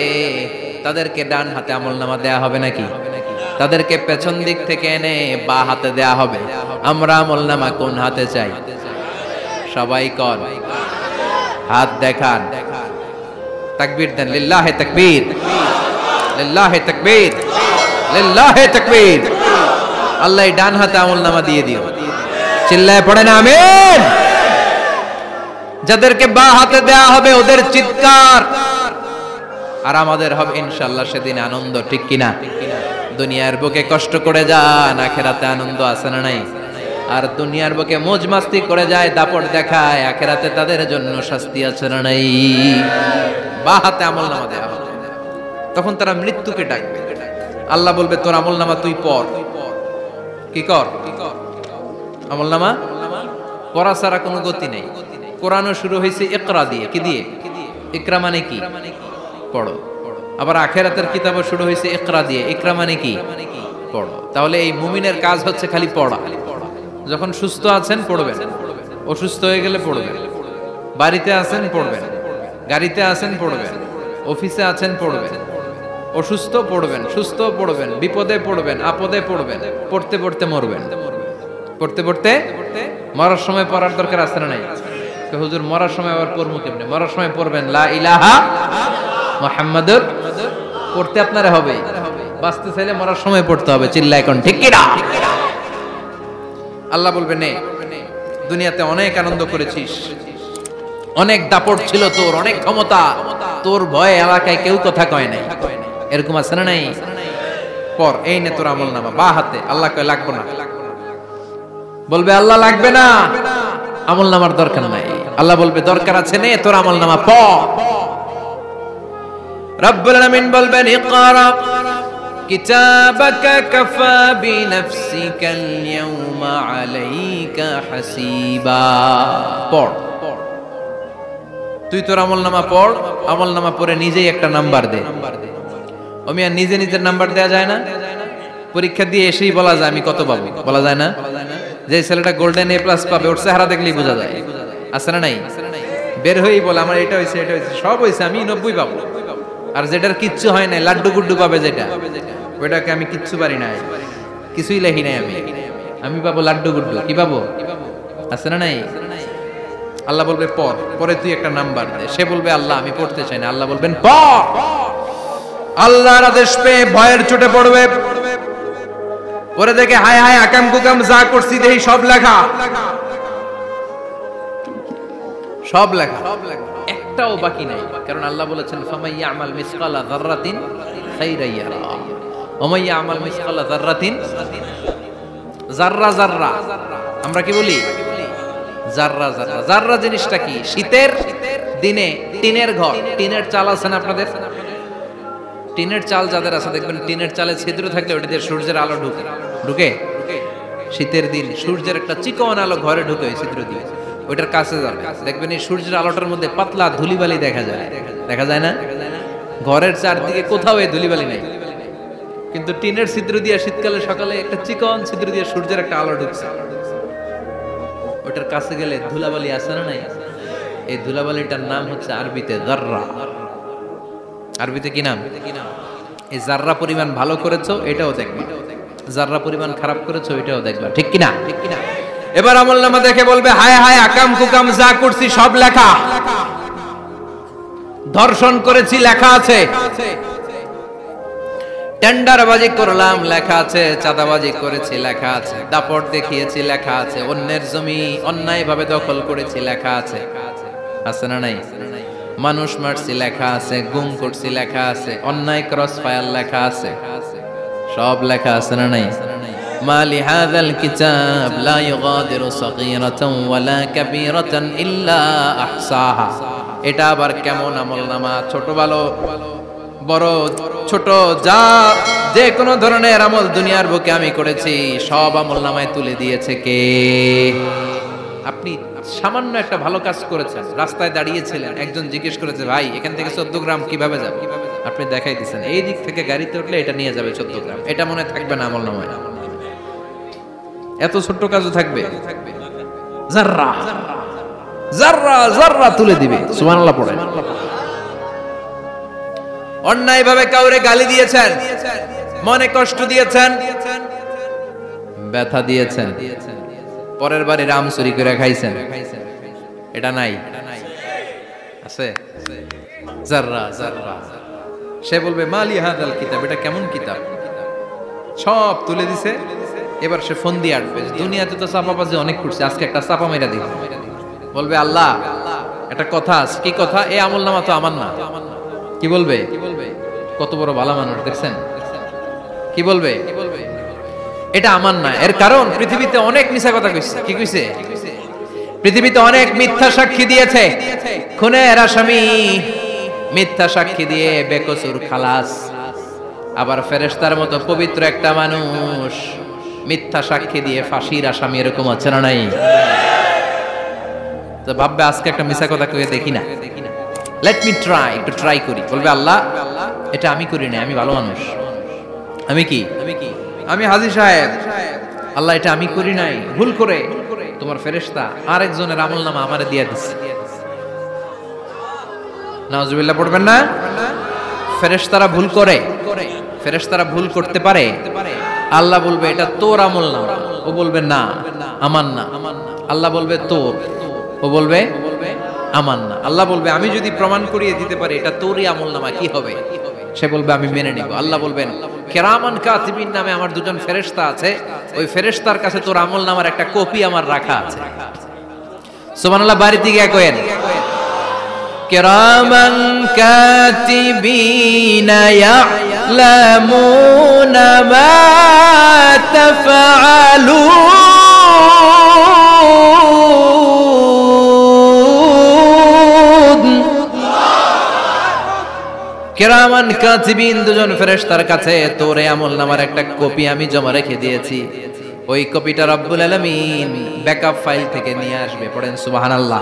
তাদেরকে ডান হাতে আমলনামা দেয়া হবে নাকি? তাদেরকে পেছন দিক থেকে এনে বা হাতে দেয়া হবে। আমরা আমলনামা কোন হাতে চাই? সবাই কোন হাত দেখান, তাকবীর দেন, লিল্লাহে তাকবীর, লিল্লাহে তাকবীর, লিল্লাহে তাকবীর। আল্লাহ ডান হাতে আমলনামা দিয়ে দিও, চিল্লায় পড়েন আমিন। যাদেরকে বা হাতে দেয়া হবে ওদের চিৎকার, আর আমাদের হবে ইনশাআল্লাহ সেদিন আনন্দ, ঠিক কিনা? দুনিয়ার বুকে কষ্ট করে যান, আখিরাতে আনন্দ আছে না নাই? আর দুনিয়ার বুকে মौज মাস্তি করে যায়, দাপট দেখায়, আখিরাতে তাদের জন্য শাস্তি আছে না নাই? বা হাতে আমলনামা দেয়া হবে, তখন তারা মৃত্যুকে ডাকবে। আল্লাহ বলবে তোর আমলনামা তুই পড়। কি কর? আমলনামা পড়া ছাড়া কোনো গতি নেই। কোরআনও শুরু হয়েছে ইকরা দিয়ে। কি দিয়ে? ইকরা মানে কি? পড়ো। আবার আখিরাতের কিতাবও শুরু হয়েছে ইকরা দিয়ে। ইকরা মানে কি? পড়ো। তাহলে এই মুমিনের কাজ হচ্ছে খালি পড়া। যখন সুস্থ আছেন পড়বেন, অসুস্থ হয়ে গেলে পড়বেন, বাড়িতে আছেন পড়বেন, গাড়িতে আছেন পড়বেন, অফিসে আছেন পড়বেন, অসুস্থ পড়বেন, সুস্থ পড়বেন, বিপদে পড়বেন, আপদে পড়বেন, পড়তে পড়তে মরবেন। পড়তে পড়তে মরার সময় পড়ার দরকার আছে না নাই? হুজুর মরার সময় আবার পড়বো কেমনে? মরার সময় পড়বেন লা ইলাহা মুহাম্মাদুর, পড়তে আপনারা হবে। বাঁচতে চাইলে মরার সময় পড়তে হবে, চিল্লায় কোন ঠিক কিনা? আল্লাহ বলবে নে, দুনিয়াতে অনেক আনন্দ করেছিস, অনেক দাপট ছিল তোর, অনেক ক্ষমতা, তোর ভয়ে এলাকায় কেউ কথা কয় নাই। এরকম আছে না নাই? পর এই নে তোর আমলনামা বা হাতে। আল্লাহ কয় লাগবে না। বলবে আল্লাহ লাগবে না, আমলনামার দরকার নাই। আল্লাহ বলবে দরকার আছে, নে তোর আমলনামা পড়। রব্বুল আলামিন বলবেন ইকরা কিতাবাকা কাফা বিনাফসিকাল ইয়াউমা আলাইকা হাসিবা। পড়, তুই তোর আমলনামা পড়, আমলনামা পড়ে নিজেই একটা নাম্বার দে। ও মিয়া, নিজে নিজের নাম্বার দেয়া যায় না? পরীক্ষা দিয়ে এসেই বলা যায় আমি কত পাবো, বলা যায় না? যে ছেলেটা গোল্ডেন এ প্লাস পাবে ওর চেহারা দেখলেই বোঝা যায়, আছে না নাই? বের হয়েই বলে আমার এটা হয়েছে, এটা হয়েছে, সব হয়েছে, আমি 90 পাবো। আর যেটার কিচ্ছু হয় নাই, লাড্ডু গুড্ডু পাবে যেটা, ওইটাকে আমি কিচ্ছু পারি নাই, কিছুই লেখি নাই, আমি পাবো লাড্ডু গুড্ডু। কি পাবো? আছে না নাই? আল্লাহ বলবে পড়, পরে তুই একটা নাম্বার দে। সে বলবে আল্লাহ আমি পড়তে চাই না। আল্লাহ বলবেন পড়। আল্লাহর আদেশ পেয়ে ভয়ের চোটে পড়বে, পরে দেখে হায় হায় আকাম কুকাম যা করছি দেখি সব লেখা, সব লেখা, একটাও বাকি নাই। কারণ আল্লাহ বলেছেন ফামাইয়া আমাল মিসকালা যাররাতিন খাইরান ইয়ারা ওয়া মাইয়া আমাল মিসকালা যাররাতিন, যাররা যাররা আমরা কি বলি? যাররা যাররা। যাররা জিনিসটা কি? শীতের দিনে টিনের ঘর, টিনের চাল আছে না আপনাদের? টিনের চাল যাদের আছে দেখবেন টিনের চালে ছিদ্র থাকলে ওটা দিয়ে সূর্যের আলো ঢুকে, ঢুকে শীতের দিন সূর্যের একটা চিকন আলো ঘরে ঢুকে ওই ছিদ্র দিয়ে, ওইটার কাছে যাবে দেখবেন এই সূর্যের আলোটার মধ্যে পাতলা ধুলিবালি দেখা যায়, দেখা যায় না? ঘরের চারদিকে কোথাও এই ধুলিবালি নাই, কিন্তু টিনের ছিদ্র দিয়ে শীতকালে সকালে একটা চিকন ছিদ্র দিয়ে সূর্যের একটা আলো ঢুকছে, ওটার কাছে গেলে ধুলাবালি আছে না নাই? এই ধুলাবালিটার নাম হচ্ছে আরবিতে যাররা। আরবিতে কি নাম? এই যাররা পরিমাণ ভালো করেছো এটাও দেখবে, যাররা পরিমাণ খারাপ করেছো এটাও দেখবা, ঠিক কিনা? ঠিক কিনা? এবার আমলনামা দেখে বলবে হায় হায় আকাম কুকাম যা করছি সব লেখা, ধর্ষণ করেছি লেখা আছে, টেন্ডারবাজি করলাম লেখা আছে, চাঁদাবাজি করেছি লেখা আছে, দাপট দেখিয়েছি লেখা আছে, অন্যের জমি অন্যায়ভাবে দখল করেছি লেখা আছে, আছে না নাই? মানুষ মারছি লেখা আছে, গুম করছি লেখা আছে, অন্যায় ক্রস ফায়ার লেখা আছে, সব লেখা আছে না নাই? মালি হাযাল কিতাব লা ইউগাদিরু সাগীরাতান ওয়ালা কাবীরাতান ইল্লা আহসাহা। এটা আবার কেমন আমলনামা? ছোট ভালো বড় ছোট যা যে কোনো ধরনের আমল দুনিয়ার বুকে আমি করেছি সব আমলনামায় তুলে দিয়েছে কে? আপনি সামান্য একটা ভালো কাজ করেছেন, রাস্তায় দাঁড়িয়েছিলেন, একজন জিজ্ঞেস করেছে ভাই এখান থেকে 14 গ্রাম কিভাবে যাবে, আপনি দেখাই দিচ্ছেন এই দিক থেকে গাড়িতে উঠলে এটা নিয়ে যাবে 14 গ্রাম, এটা মনে থাকবে না আমলনামায়? এত ছোট্ট কাজও থাকবে? যাররা যাররা যাররা তুলে দিবে। সুবহানাল্লাহ পড়ে। অন্যায় ভাবে কাউরে গালি দিয়েছেন, মনে কষ্ট দিয়েছেন, ব্যথা দিয়েছেন, পরের বাড়ি রাম চুরি করে খাইছেন, এটা নাই? আছে? যাররা যাররা। সে বলবে মালি হাযাল কিতাব, এটা কেমন কিতাব, সব তুলে দিছে। এবার সে ফোন দিয়ে আসবে, দুনিয়াতে তো চাপাবাজি অনেক করছে, আজকে একটা চাপা মেরা দিব। বলবে আল্লাহ একটা কথা আছে। কি কথা? এই আমলনামা তো আমার না। কি বলবে? কত বড় ভালো মানুষ দেখছেন? কি বলবে? এটা আমার না। এর কারণ পৃথিবীতে অনেক মিথ্যা কথা কইছে। কি কইছে? পৃথিবীতে অনেক মিথ্যা সাক্ষী দিয়েছে, খুনের আসামি মিথ্যা সাক্ষী দিয়ে বেকসুর খালাস। আবার ফেরেশতার মতো পবিত্র একটা মানুষ মিথ্যা সাক্ষী দিয়ে ফাঁসির আসামি, এরকম আছে না নাই? তো ভাববে আজকে একটা মিথ্যা কথা কয়ে দেখি না, লেট মি ট্রাই, একটু ট্রাই করি। বলবে আল্লাহ এটা আমি করি না, আমি ভালো মানুষ, আমি কি, আমি হাজী সাহেব, আল্লাহ এটা আমি করি নাই, ভুল করে তোমার ফেরেশতা আরেকজনের আমলনামা আমারে দিয়ে দিচ্ছে। নাউজুবিল্লাহ পড়বেন না? ফেরেশতারা ভুল করে, ফেরেশতারা ভুল করতে পারে। আল্লাহ বলবে এটা তোর আমলনামা, ও বলবে না আমার না। আল্লাহ বলবে তোর, ও বলবে আমার না। আল্লাহ বলবে আমি যদি প্রমাণ করিয়ে দিতে পারি এটা তোরই আমলনামা, কি হবে? সে বলবে আমি মেনে নিব। আল্লাহ বলবেন কিরামান কাতিবিন নামে আমার দুজন ফেরেশতা আছে, ওই ফেরেশতার কাছে তোর আমলনামার একটা কপি আমার রাখা আছে। সুবহানাল্লাহ। বাড়িতে গিয়ে কইেন কিরামান কাতিবিনা ইয়ালামুনা মা তাফআলুন। কিরামান কাতিবিন দুজন ফেরেশতার কাছে তোর আমলনামার একটা কপি আমি জমা রেখে দিয়েছি, ওই কপিটা রব্বুল আলামিন ব্যাকআপ ফাইল থেকে নিয়ে আসবে। পড়েন সুবহানাল্লাহ।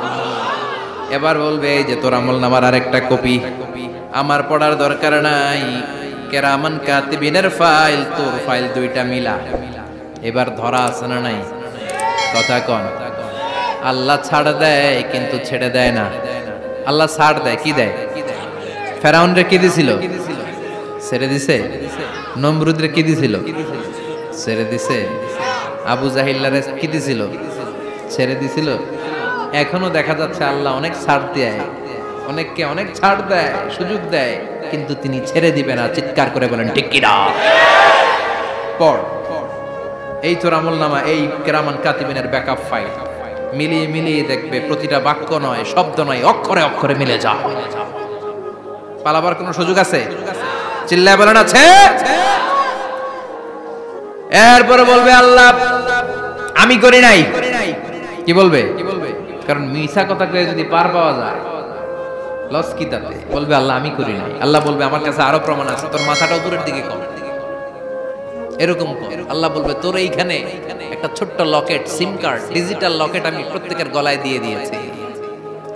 এবার বলবে যে তোর আমলনামার আরেকটা কপি আমার পড়ার দরকার নাই, কিরামান কাতিবিনের ফাইল তোর ফাইল দুইটা মিলা। এবার ধরা আছে না নাই? কথা কন। আল্লাহ ছাড় দেয় কিন্তু ছেড়ে দেয় না। আল্লাহ ছাড় দেয়, কি দেয়? ফেরাউনরে কি দিছিল? ছেড়ে দিছে। নমরুদরে কি দিছিল? ছেড়ে দিছে। আবু জাহিল্লারে কি দিছিল? ছেড়ে দিছিল। এখনো দেখা যাচ্ছে আল্লাহ অনেক ছাড় দেয়, অনেককে অনেক ছাড় দেয়, সুযোগ দেয়, কিন্তু তিনি ছেড়ে দিবে না। চিৎকার করে বলেন ঠিক কি না? পড় এই তোর আমলনামা, এই কিরামান কাতিবিনের ব্যাকআপ ফাইল মিলিয়ে মিলিয়ে দেখবে প্রতিটা বাক্য নয়, শব্দ নয়, অক্ষরে অক্ষরে মিলে যায়। পালাবার কোনো সুযোগ আছে? চিল্লায় বলেন আছে। এরপরে বলবে আল্লাহ আমি করি নাই। কি বলবে? কারণ মিছা কথা কয়ে যদি পার পাওয়া যায় লস কি তাতে? বলবে আল্লাহ আমি করি নাই। আল্লাহ বলবে আমার কাছে আরো প্রমাণ আছে, তোর মাথাটা উপরের দিকে কর, এরকম কর। আল্লাহ বলবে তোর এইখানে একটা ছোট্ট লকেট, সিম কার্ড, ডিজিটাল লকেট আমি প্রত্যেকের গলায় দিয়ে দিয়েছি।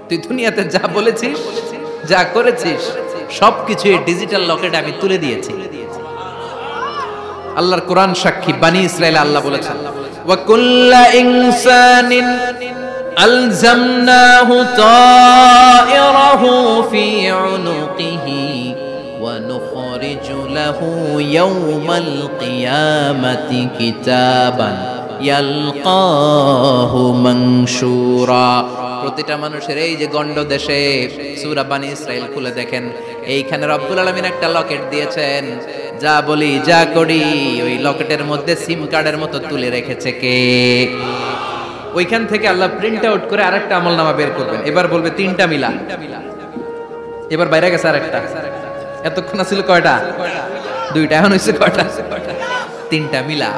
তুই দুনিয়াতে যা বলেছিস, যা করেছিস, সবকিছু এই ডিজিটাল লকেটে আমি তুলে দিয়েছি। আল্লাহর কোরআন সাক্ষী, বানি ইসরাইল আল্লাহ বলেছেন ওয়া কুল্লা ইনসানিন আলজামনাহু তায়রাহু ফি উনুকিহি ওয়া নুখরিজু লাহু ইয়াওমাল কিয়ামাতি কিতাবান ইয়ালকাহু মানশুরা। প্রতিটা মানুষের এই যে গন্ড দেশে সূরা বানি ইসরাইল খুলে দেখেন, এইখানে রব্বুল আলামিন একটা লকেট দিয়েছেন। যা বলি যা করি ওই লকেটের মধ্যে সিম কার্ডের মতো তুলে রেখেছে কে? ওইখান থেকে আল্লাহ প্রিন্ট আউট করে আরেকটা আমলনামা বের করবেন। এবার বলবে তিনটা মিলা। এবার বাইরে গেছে আরেকটা। এতক্ষণ ছিল কয়টা? দুইটা। এখন হইছে কয়টা? তিনটা। মিলা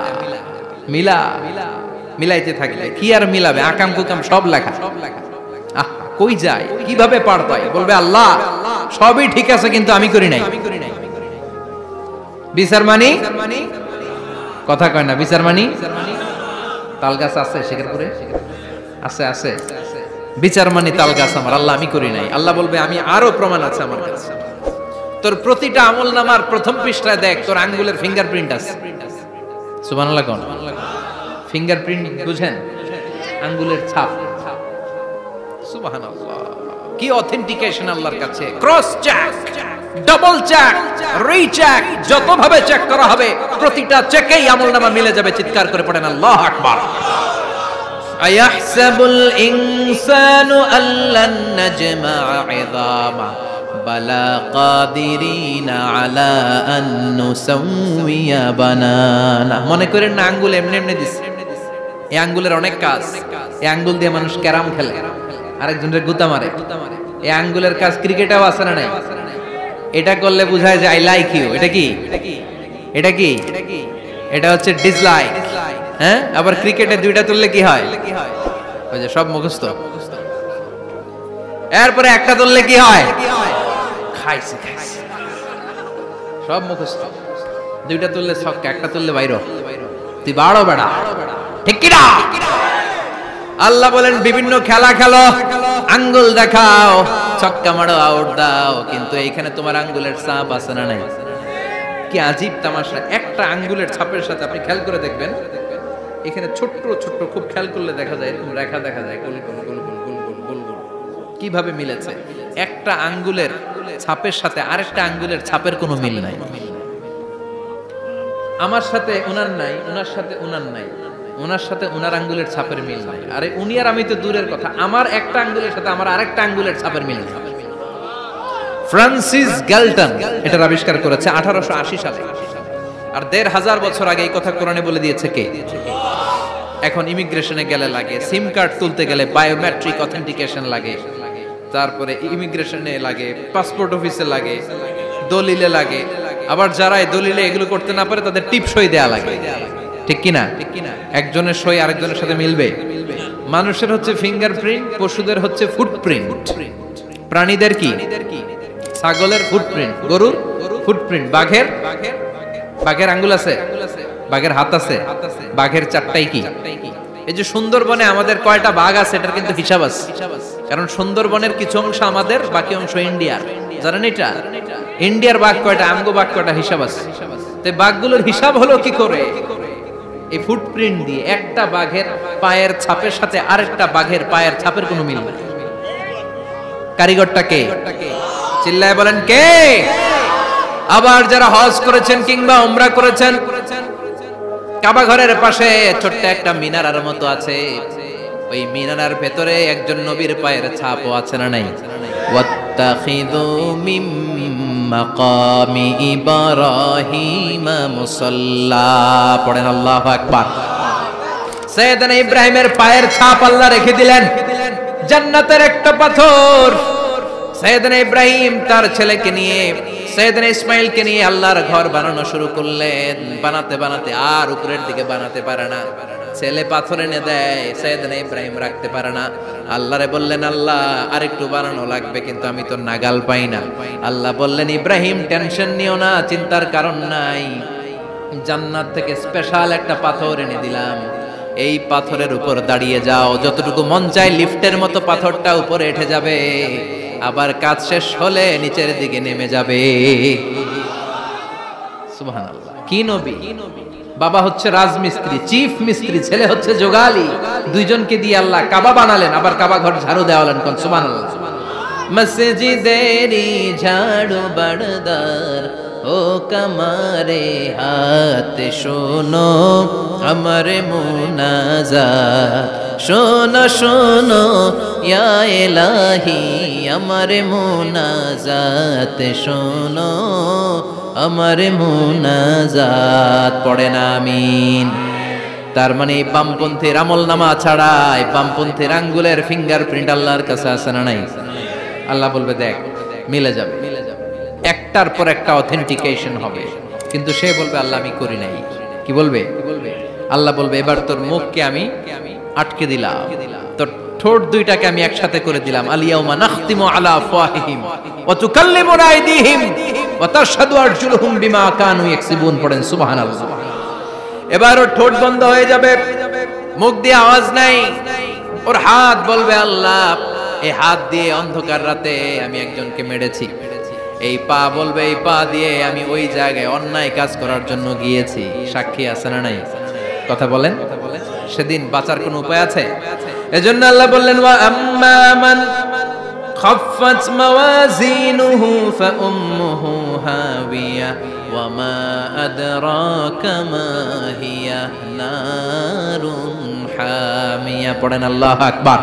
মিলা মিলাইতে থাকলে কি আর মিলাবে? আকাম কুকাম সব লেখা। কই যায়, কিভাবে পার পায়? বলবে আল্লাহ সবই ঠিক আছে কিন্তু আমি করি নাই। বিচার মানি কথা কয় না। বিচার মানি তাল গাছ আছে শেখেরপুরে? আছে আছে। বিচার মানি তাল গাছ আমার। আল্লাহ আমি করি নাই। আল্লাহ বলবে আমি আরো প্রমাণ আছে আমার কাছে। তোর প্রতিটা আমলনামার প্রথম পৃষ্ঠায় দেখ তোর আঙ্গুলের ফিঙ্গারপ্রিন্ট আছে। সুবহানাল্লাহ কোন? ফিঙ্গারপ্রিন্ট বুঝেন? আঙ্গুলের ছাপ। সুবহানাল্লাহ, কি অথেন্টিকেশন আল্লাহর কাছে। Cross check, double check, recheck, যত ভাবে চেক করা হবে প্রতিটা চেকেই আমলনামা মিলে যাবে। চিৎকার করে পড়েন আল্লাহু আকবার। আয়াহসাবুল ইনসানু আল্লান নাজমা'a 'ইযামা বালা কাদিরিনা আলা আন নুসাউইয়া বানানা। মনে করেন না আঙ্গুল এমনি এমনি দিছে। এই আঙ্গুলের অনেক কাজ। এই আঙ্গুল দিয়ে মানুষ ক্যারাম খেলে, আরেকজনের গুতা মারে। এই আঙ্গুলের কাজ ক্রিকেটেও আছে না নাই? এটা করলে বোঝায় যে আই লাইক ইউ। এটা কি? এটা কি? এটা হচ্ছে ডিসলাইক। হ্যাঁ, আবার ক্রিকেটে দুইটা তুললে কি হয়? ওই যে সব মুখস্থ। এরপরে একটা তুললে কি হয়? খাইছে খাইছে, সব মুখস্থ। দুইটা তুললে ছক্কা, একটা তুললে বাইরে। তুই বাড়ো বেড়া, ঠিক কি না? আল্লাহ বলেন বিভিন্ন খেলা খেলো, আঙ্গুল দেখাও, ছক্কা মারো, আউট দাও, কিন্তু এইখানে তোমার আঙ্গুলের ছাপ আছে না নাই? কি আজীব তামাশা। একটা আঙ্গুলের ছাপের সাথে আপনি খেয়াল করে দেখবেন, এখানে ছোট্ট ছোট্ট খুব খেয়াল করলে দেখা যায় এরকম রেখা দেখা যায়, গোল গোল গোল গোল গোল গোল গোল গোল। কিভাবে মিলেছে? একটা আঙ্গুলের ছাপের সাথে আরেকটা আঙ্গুলের ছাপের কোনো মিল নাই। আমার সাথে ওনার নাই, ওনার সাথে ওনার নাই, ওনার সাথে ওনার আঙ্গুলের ছাপের মিল নাই। আরে উনি আর আমি তো দূরের কথা, আমার একটা আঙ্গুলের সাথে আমার আরেকটা আঙ্গুলের ছাপের মিল নাই। ফ্রান্সিস গ্যালটন এটার আবিষ্কার করেছে 1880 সালে। আর 1500 বছর আগে এই কথা কোরআনে বলে দিয়েছে কে? এখন ইমিগ্রেশনে গেলে লাগে, সিম কার্ড তুলতে গেলে বায়োমেট্রিক অথেন্টিকেশন লাগে, তারপরে ইমিগ্রেশনে লাগে, পাসপোর্ট অফিসে লাগে, দলিলে লাগে। আবার যারা এই দলিলে এগুলো করতে না পারে তাদের টিপ সই দেয়া লাগে, ঠিক কিনা? একজনের সই আরেকজনের সাথে মিলবে? মানুষের হচ্ছে ফিঙ্গারপ্রিন্ট, পশুদের হচ্ছে ফুটপ্রিন্ট, প্রাণীদের কি ছাগলের ফুটপ্রিন্ট, গরুর ফুটপ্রিন্ট, বাঘের আঙ্গুল আছে, বাঘের হাত আছে, বাঘের চারটাই কি? এই যে সুন্দরবনে আমাদের কয়টা বাঘ আছে এটার কিন্তু হিসাব আছে, কারণ সুন্দরবনের কিছু অংশ আমাদের, বাকি অংশ ইন্ডিয়ার। জানেন এটা? ইন্ডিয়ার বাঘ কয়টা, আমগো বাঘ কয়টা, হিসাব আছে। তো বাঘগুলোর হিসাব হলো কি করে? এই ফুটপ্রিন্ট দিয়ে। একটা বাঘের পায়ের ছাপের সাথে আরেকটা বাঘের পায়ের ছাপের কোনো মিল নেই। কারিগরটা কে? চিল্লায় বলেন কে? আবার যারা হজ করেছেন কিংবা উমরা করেছেন, কাবা ঘরের পাশে ছোট্ট একটা মিনারার মতো আছে, ওই মিনারার ভেতরে একজন নবীর পায়ের ছাপও আছে না নাই? ওয়াত্তাখিযু মিম মাকামি ইব্রাহিম মুসাল্লা, পড়েন আল্লাহু আকবার। সাইয়েদনা ইব্রাহিমের পায়ের ছাপ আল্লাহ রেখে দিলেন জান্নাতের একটা পাথর। সাইয়েদনা ইব্রাহিম তার ছেলেকে নিয়ে, সাইয়েদনা ইসমাইলকে নিয়ে আল্লাহর ঘর বানানো শুরু করলেন। বানাতে বানাতে আর উপরের দিকে বানাতে পারে না, ছেলে পাথর এনে দেয়, সাইয়েদনা ইব্রাহিম রাখতে পারে না। আল্লাহরে বললেন, আল্লাহ আরেকটু বানানো লাগবে, কিন্তু আমি তো নাগাল পাই না। আল্লাহ বললেন, ইব্রাহিম টেনশন নিও না, চিন্তার কারণ নাই, জান্নাত থেকে স্পেশাল একটা পাথর এনে দিলাম, এই পাথরের উপর দাঁড়িয়ে যাও, যতটুকু মন চায় লিফটের মতো পাথরটা উপরে উঠে যাবে, আবার কাজ শেষ হলে নিচের দিকে নেমে যাবে। সুবহানাল্লাহ। কি নবী? বাবা হচ্ছে রাজমিস্ত্রি, চিফ মিস্ত্রি, ছেলে হচ্ছে যোগালী, দুইজনকে দিয়ে আল্লাহ কাবা বানালেন, আবার কাবা ঘর ঝাড়ু দেওয়ালেন। কোন সুবহানাল্লাহ। মসজিদেরি ঝাড়ু বারদার ও কমারে হাত, শোনো আমার মুনাজাত, শোনো শোনো ইয়া ইলাহি আমার মুনাজাত, শোনো আমার মুনাজাত, পড়েন আমিন। তার মানে বামপন্থীর আমল নামা ছাড়াই বামপন্থীর আঙ্গুলের ফিঙ্গারপ্রিন্ট আল্লাহর কাছে আছে না নাই? আল্লাহ বলবে দেখ মিলে যাবে, একটার পর একটা অথেন্টিকেশন হবে, কিন্তু সে বলবে আল্লাহ আমি করি নাই। কি বলবে? আল্লাহ বলবে এবার তোর মুখকে আমি আটকে দিলাম, তোর ঠোঁট দুইটাকে আমি একসাথে করে দিলাম। আলিয়াউমা নাখতিমু আলা আফওয়াহিহিম ওয়া তুকাল্লিমুনা আইদিহিম ওয়া তাশহাদু আরজুলুহুম বিমা কানু ইয়াকসিবুন, পড়েন সুবহানাল্লাহ। এবার ওর ঠোঁট বন্ধ হয়ে যাবে, মুখ দিয়ে আওয়াজ নাই, ওর হাত বলবে আল্লাহ এই হাত দিয়ে অন্ধকার রাতে আমি একজনকে মেরেছি, এই পা বলবে এই পা দিয়ে আমি ওই জায়গায় অন্যায় কাজ করার জন্য গিয়েছি। সাক্ষী আছে না নাই? কথা বলেন। সেদিন বাঁচার কোনো উপায় আছে? এজন্য আল্লাহ বললেন, ওয়া আম্মা মান খাফফাত মাওয়াজিনুহু ফাউম্মুহু হাবিয়া ওয়া মা আদরাকা মা হিয়া নারুন হামিয়া, পড়েন আল্লাহু আকবার।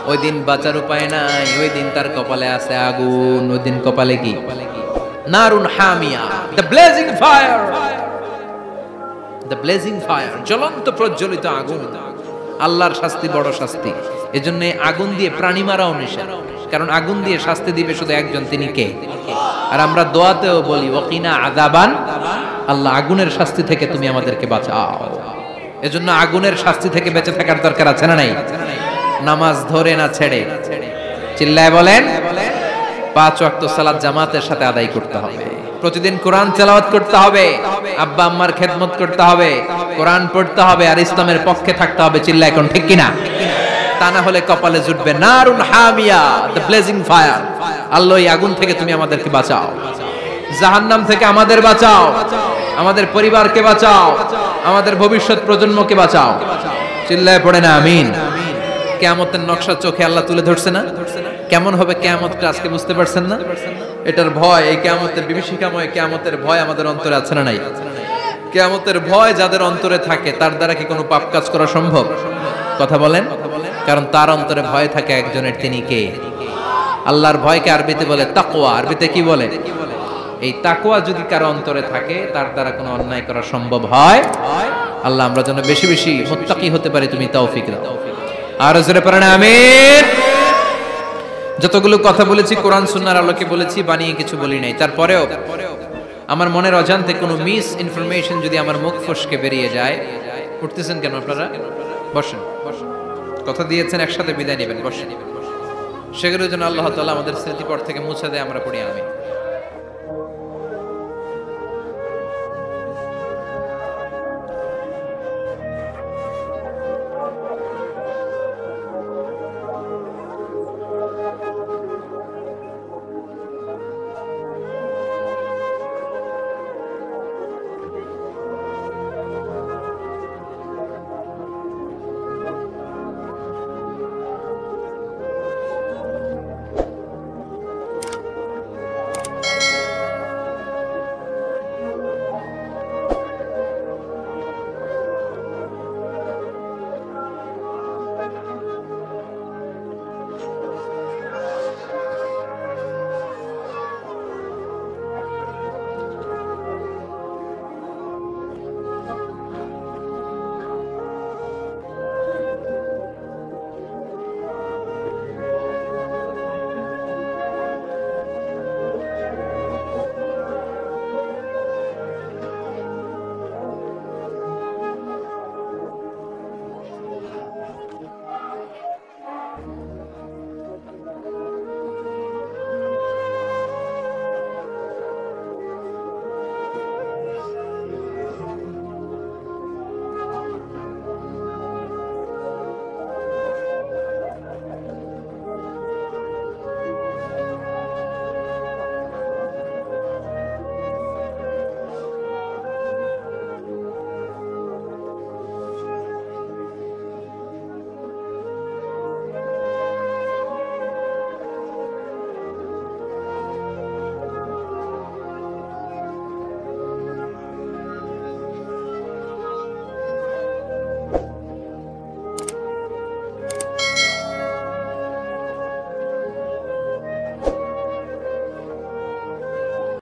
ওই দিন বাঁচার উপায় নাই, ওই দিন তার কপালে আছে আগুন। ওই দিন কপালে কি? নারুন হামিয়া, the blazing fire, the blazing fire, জ্বলন্ত প্রজ্বলিত আগুন। আল্লাহর শাস্তি বড় শাস্তি, এজন্য আগুন দিয়ে প্রাণী মারাও নিষেধ, কারণ আগুন দিয়ে শাস্তি দিবে শুধু একজন, তিনি কে? আর আমরা দোয়াতেও বলি ওয়াকিনা আযাবান, আল্লাহ আগুনের শাস্তি থেকে তুমি আমাদেরকে বাঁচাও। এজন্য আগুনের শাস্তি থেকে বেঁচে থাকার দরকার আছে না নাই? নামাজ ধরে না ছেড়ে, চিল্লায় বলেন। 5 ওয়াক্ত সালাত জামাতের সাথে আদায় করতে হবে, প্রতিদিন কোরআন তেলাওয়াত করতে হবে, আব্বা আম্মার খেদমত করতে হবে, কোরআন পড়তে হবে, আর ইসলামের পক্ষে থাকতে হবে। চিল্লায় কোন ঠিক কিনা? তা না হলে কপালে জুটবে নারুন হামিয়া, দ্য ব্লেজিং ফায়ার। আল্লাহ এই আগুন থেকে তুমি আমাদেরকে বাঁচাও, জাহান্নাম থেকে আমাদের বাঁচাও, আমাদের পরিবারকে বাঁচাও, আমাদের ভবিষ্যৎ প্রজন্মকে বাঁচাও। চিল্লায় পড়ে না আমিন। কিয়ামতের নকশা চোখে আল্লাহ তুলে ধরছে না? কেমন হবে কিয়ামতটা আজকে বুঝতে পারছেন না? এটার ভয়, এই কিয়ামতের বিভীষিকাময় কিয়ামতের ভয় আমাদের অন্তরে আছে না নাই? কিয়ামতের ভয় যাদের অন্তরে থাকে তার দ্বারা কি কোনো পাপ কাজ করা সম্ভব? কথা বলেন। কারণ তার অন্তরে ভয় থাকে একজনের, তিনি কে? আল্লাহর ভয়কে আরবিতে বলে তাকওয়া। আরবিতে কি বলে? এই তাকওয়া যদি কারো অন্তরে থাকে তার দ্বারা কোনো অন্যায় করা সম্ভব হয়। আল্লাহ আমরা যেন বেশি বেশি মুত্তাকি হতে পারি, তুমি তৌফিক দাও। আর জোরে পড়েন আমিন। যতগুলো কথা বলেছি কোরআন সুন্নাহর আলোকে বলেছি, বানিয়ে কিছু বলি নাই। তারপরেও আমার মনের অজান্তে কোনো মিস ইনফরমেশন যদি আমার মুখ ফসকে বেরিয়ে যায়, উঠতেছেন কেন আপনারা? বসেন, কথা দিয়েছেন একসাথে বিদায় নেবেন, বসেন। সেগুলোর জন্য আল্লাহ তাআলা আমাদের স্মৃতিপট থেকে মুছে দেয়, আমরা পড়ি আমিন।